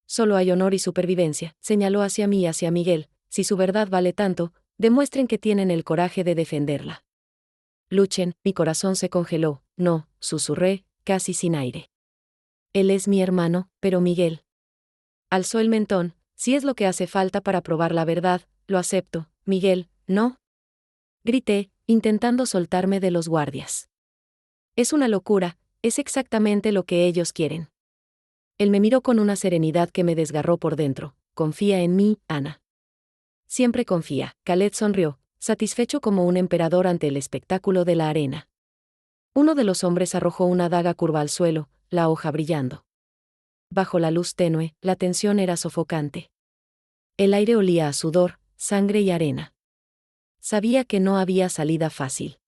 Solo hay honor y supervivencia. Señaló hacia mí y hacia Miguel. Si su verdad vale tanto, demuestren que tienen el coraje de defenderla. Luchen. Mi corazón se congeló. No, susurré, casi sin aire. Él es mi hermano, pero Miguel alzó el mentón. Si es lo que hace falta para probar la verdad, lo acepto. Miguel, no. Grité, intentando soltarme de los guardias. Es una locura, es exactamente lo que ellos quieren. Él me miró con una serenidad que me desgarró por dentro. Confía en mí, Ana. Siempre confía. Khaled sonrió, satisfecho como un emperador ante el espectáculo de la arena. Uno de los hombres arrojó una daga curva al suelo, la hoja brillando. Bajo la luz tenue, la tensión era sofocante. El aire olía a sudor, sangre y arena. Sabía que no había salida fácil.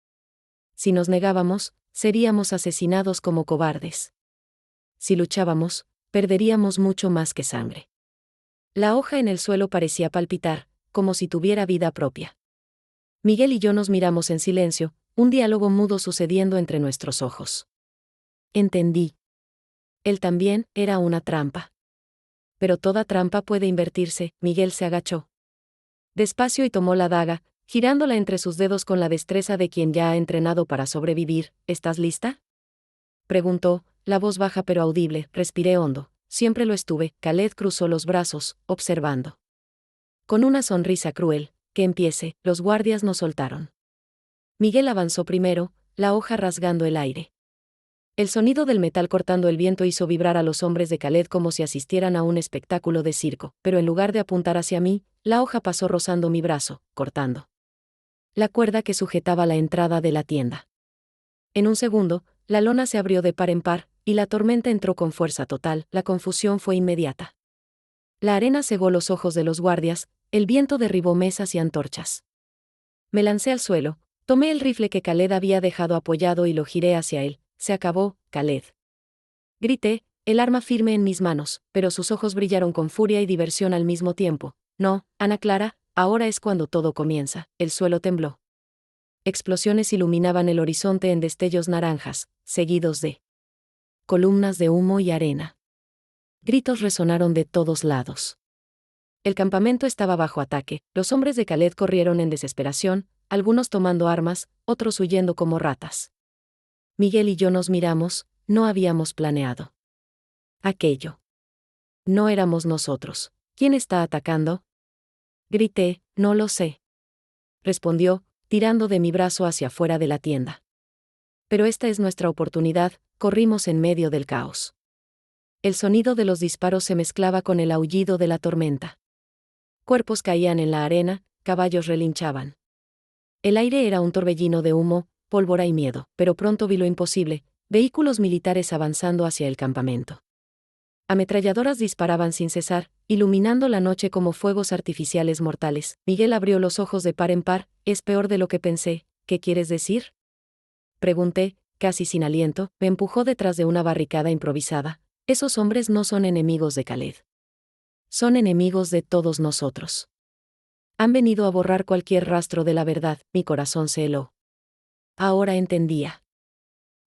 Si nos negábamos, seríamos asesinados como cobardes. Si luchábamos, perderíamos mucho más que sangre. La hoja en el suelo parecía palpitar, como si tuviera vida propia. Miguel y yo nos miramos en silencio, un diálogo mudo sucediendo entre nuestros ojos. Entendí. Él también era una trampa. Pero toda trampa puede invertirse. Miguel se agachó despacio y tomó la daga, girándola entre sus dedos con la destreza de quien ya ha entrenado para sobrevivir. ¿Estás lista?, preguntó, la voz baja pero audible. Respiré hondo. Siempre lo estuve. Khaled cruzó los brazos, observando. Con una sonrisa cruel. Que empiece. Los guardias nos soltaron. Miguel avanzó primero, la hoja rasgando el aire. El sonido del metal cortando el viento hizo vibrar a los hombres de Khaled como si asistieran a un espectáculo de circo, pero en lugar de apuntar hacia mí, la hoja pasó rozando mi brazo, cortando la cuerda que sujetaba la entrada de la tienda. En un segundo, la lona se abrió de par en par, y la tormenta entró con fuerza total. La confusión fue inmediata. La arena cegó los ojos de los guardias, el viento derribó mesas y antorchas. Me lancé al suelo, tomé el rifle que Khaled había dejado apoyado y lo giré hacia él. Se acabó, Khaled. Grité, el arma firme en mis manos, pero sus ojos brillaron con furia y diversión al mismo tiempo. No, Ana Clara, ahora es cuando todo comienza. El suelo tembló. Explosiones iluminaban el horizonte en destellos naranjas, seguidos de columnas de humo y arena. Gritos resonaron de todos lados. El campamento estaba bajo ataque. Los hombres de Khaled corrieron en desesperación, algunos tomando armas, otros huyendo como ratas. Miguel y yo nos miramos. No habíamos planeado aquello. No éramos nosotros. ¿Quién está atacando?, grité. No lo sé, respondió, tirando de mi brazo hacia afuera de la tienda. Pero esta es nuestra oportunidad. Corrimos en medio del caos. El sonido de los disparos se mezclaba con el aullido de la tormenta. Cuerpos caían en la arena, caballos relinchaban. El aire era un torbellino de humo, pólvora y miedo, pero pronto vi lo imposible: vehículos militares avanzando hacia el campamento. Ametralladoras disparaban sin cesar, iluminando la noche como fuegos artificiales mortales. Miguel abrió los ojos de par en par. Es peor de lo que pensé, ¿qué quieres decir? Pregunté, casi sin aliento. Me empujó detrás de una barricada improvisada. Esos hombres no son enemigos de Khaled. Son enemigos de todos nosotros. Han venido a borrar cualquier rastro de la verdad. Mi corazón se heló. Ahora entendía.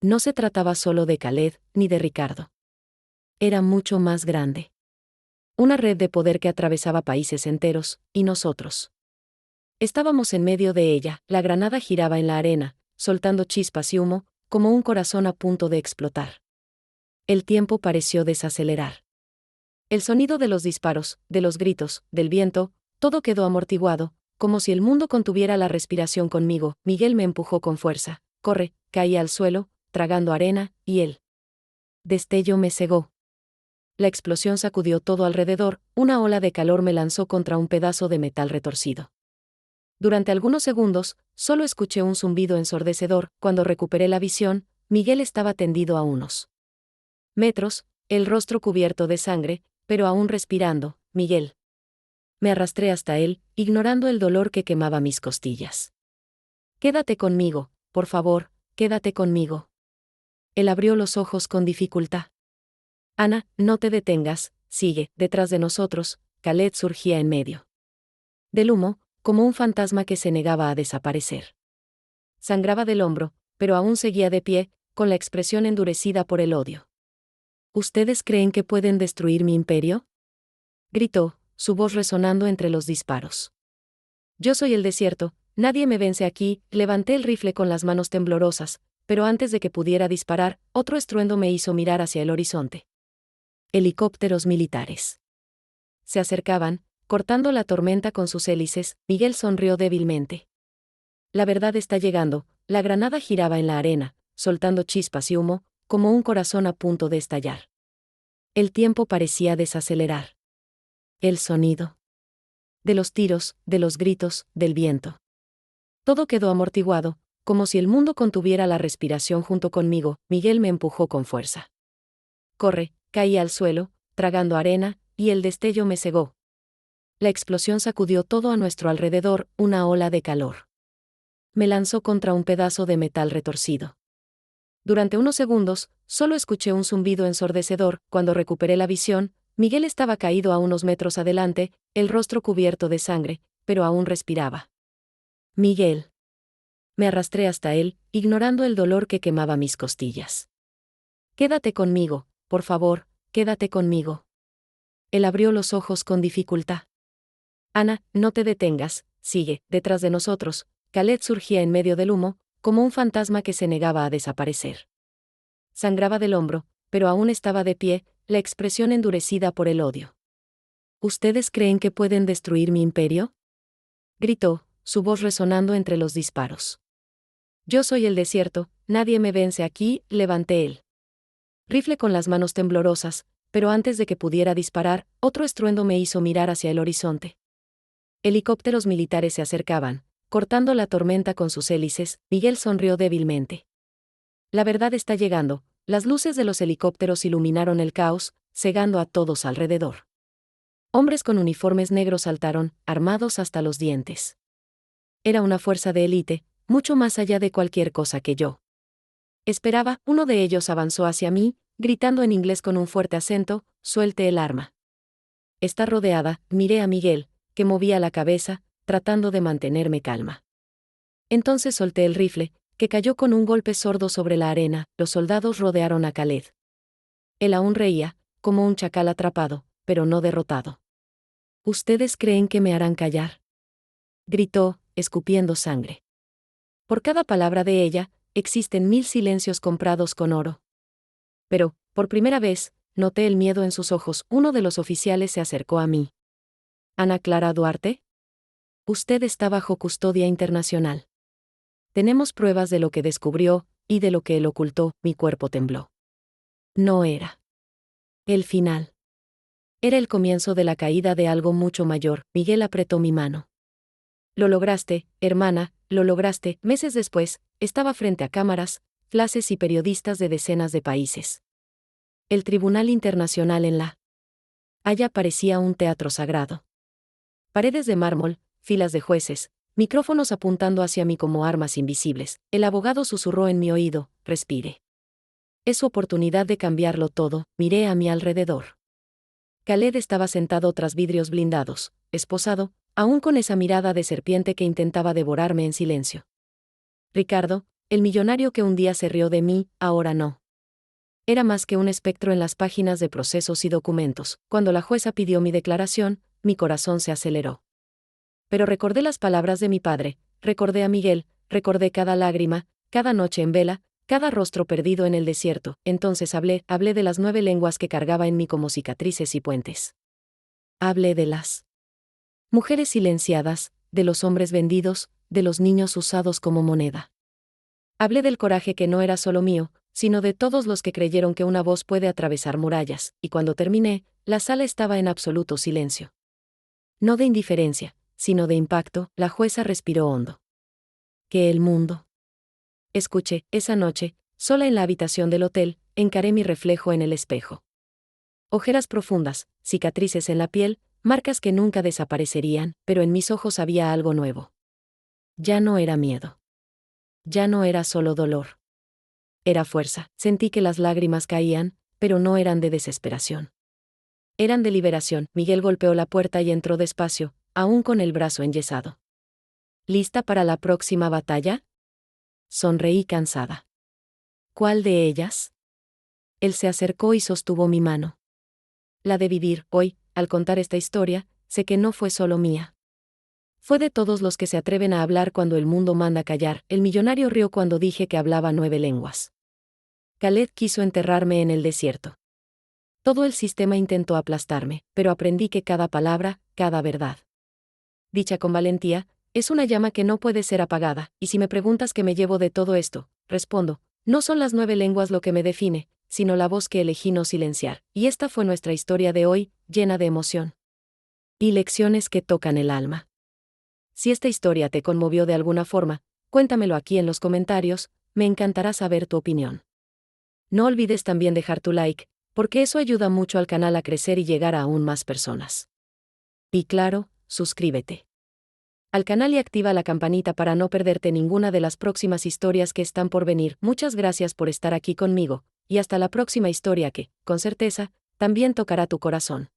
No se trataba solo de Khaled, ni de Ricardo. Era mucho más grande. Una red de poder que atravesaba países enteros, y nosotros. Estábamos en medio de ella. La granada giraba en la arena, soltando chispas y humo, como un corazón a punto de explotar. El tiempo pareció desacelerar. El sonido de los disparos, de los gritos, del viento, todo quedó amortiguado, como si el mundo contuviera la respiración conmigo. Miguel me empujó con fuerza. Corre, caí al suelo, tragando arena, y el destello me cegó. La explosión sacudió todo alrededor, una ola de calor me lanzó contra un pedazo de metal retorcido. Durante algunos segundos, solo escuché un zumbido ensordecedor. Cuando recuperé la visión, Miguel estaba tendido a unos metros, el rostro cubierto de sangre, pero aún respirando. Miguel. Me arrastré hasta él, ignorando el dolor que quemaba mis costillas. Quédate conmigo, por favor, quédate conmigo. Él abrió los ojos con dificultad. Ana, no te detengas, sigue. Detrás de nosotros, Khaled surgía en medio del humo, como un fantasma que se negaba a desaparecer. Sangraba del hombro, pero aún seguía de pie, con la expresión endurecida por el odio. ¿Ustedes creen que pueden destruir mi imperio? Gritó, su voz resonando entre los disparos. Yo soy el desierto, nadie me vence aquí. Levanté el rifle con las manos temblorosas, pero antes de que pudiera disparar, otro estruendo me hizo mirar hacia el horizonte. Helicópteros militares. Se acercaban, cortando la tormenta con sus hélices. Miguel sonrió débilmente. La verdad está llegando. La granada giraba en la arena, soltando chispas y humo, como un corazón a punto de estallar. El tiempo parecía desacelerar. El sonido de los tiros, de los gritos, del viento. Todo quedó amortiguado, como si el mundo contuviera la respiración junto conmigo. Miguel me empujó con fuerza. Corre, caí al suelo, tragando arena, y el destello me cegó. La explosión sacudió todo a nuestro alrededor, una ola de calor. Me lanzó contra un pedazo de metal retorcido. Durante unos segundos, solo escuché un zumbido ensordecedor. Cuando recuperé la visión, Miguel estaba caído a unos metros adelante, el rostro cubierto de sangre, pero aún respiraba. Miguel. Me arrastré hasta él, ignorando el dolor que quemaba mis costillas. Quédate conmigo, por favor, quédate conmigo. Él abrió los ojos con dificultad. Ana, no te detengas, sigue. Detrás de nosotros, Khaled surgía en medio del humo, como un fantasma que se negaba a desaparecer. Sangraba del hombro, pero aún estaba de pie, la expresión endurecida por el odio. ¿Ustedes creen que pueden destruir mi imperio? Gritó, su voz resonando entre los disparos. Yo soy el desierto, nadie me vence aquí. Levanté el rifle con las manos temblorosas, pero antes de que pudiera disparar, otro estruendo me hizo mirar hacia el horizonte. Helicópteros militares se acercaban, cortando la tormenta con sus hélices. Miguel sonrió débilmente. La verdad está llegando. Las luces de los helicópteros iluminaron el caos, cegando a todos alrededor. Hombres con uniformes negros saltaron, armados hasta los dientes. Era una fuerza de élite, mucho más allá de cualquier cosa que yo esperaba. Uno de ellos avanzó hacia mí, gritando en inglés con un fuerte acento: «Suelte el arma». Está rodeada. Miré a Miguel, que movía la cabeza, tratando de mantenerme calma. Entonces solté el rifle, que cayó con un golpe sordo sobre la arena. Los soldados rodearon a Khaled. Él aún reía, como un chacal atrapado, pero no derrotado. ¿Ustedes creen que me harán callar?, gritó, escupiendo sangre. Por cada palabra de ella, existen 1000 silencios comprados con oro. Pero, por primera vez, noté el miedo en sus ojos. Uno de los oficiales se acercó a mí. ¿Ana Clara Duarte? Usted está bajo custodia internacional. Tenemos pruebas de lo que descubrió, y de lo que él ocultó. Mi cuerpo tembló. No era el final. Era el comienzo de la caída de algo mucho mayor. Miguel apretó mi mano. Lo lograste, hermana, lo lograste. Meses después, estaba frente a cámaras, flashes y periodistas de decenas de países. El Tribunal Internacional en La Haya parecía un teatro sagrado. Paredes de mármol, filas de jueces, Micrófonos apuntando hacia mí como armas invisibles. El abogado susurró en mi oído, respire. Es su oportunidad de cambiarlo todo. Miré a mi alrededor. Khaled estaba sentado tras vidrios blindados, esposado, aún con esa mirada de serpiente que intentaba devorarme en silencio. Ricardo, el millonario que un día se rió de mí, ahora no. Era más que un espectro en las páginas de procesos y documentos. Cuando la jueza pidió mi declaración, mi corazón se aceleró. Pero recordé las palabras de mi padre, recordé a Miguel, recordé cada lágrima, cada noche en vela, cada rostro perdido en el desierto. Entonces hablé de las 9 lenguas que cargaba en mí como cicatrices y puentes. Hablé de las mujeres silenciadas, de los hombres vendidos, de los niños usados como moneda. Hablé del coraje que no era solo mío, sino de todos los que creyeron que una voz puede atravesar murallas, y cuando terminé, la sala estaba en absoluto silencio. No de indiferencia, sino de impacto. La jueza respiró hondo. Que el mundo. Escuché, esa noche, sola en la habitación del hotel, encaré mi reflejo en el espejo. Ojeras profundas, cicatrices en la piel, marcas que nunca desaparecerían, pero en mis ojos había algo nuevo. Ya no era miedo. Ya no era solo dolor. Era fuerza. Sentí que las lágrimas caían, pero no eran de desesperación. Eran de liberación. Miguel golpeó la puerta y entró despacio, aún con el brazo enyesado. ¿Lista para la próxima batalla? Sonreí cansada. ¿Cuál de ellas? Él se acercó y sostuvo mi mano. La de vivir. Hoy, al contar esta historia, sé que no fue solo mía. Fue de todos los que se atreven a hablar cuando el mundo manda callar. El millonario rió cuando dije que hablaba 9 lenguas. Khaled quiso enterrarme en el desierto. Todo el sistema intentó aplastarme, pero aprendí que cada palabra, cada verdad, dicha con valentía, es una llama que no puede ser apagada. Y si me preguntas qué me llevo de todo esto, respondo, no son las 9 lenguas lo que me define, sino la voz que elegí no silenciar. Y esta fue nuestra historia de hoy, llena de emoción y lecciones que tocan el alma. Si esta historia te conmovió de alguna forma, cuéntamelo aquí en los comentarios, me encantará saber tu opinión. No olvides también dejar tu like, porque eso ayuda mucho al canal a crecer y llegar a aún más personas. Y claro, suscríbete al canal y activa la campanita para no perderte ninguna de las próximas historias que están por venir. Muchas gracias por estar aquí conmigo, y hasta la próxima historia que, con certeza, también tocará tu corazón.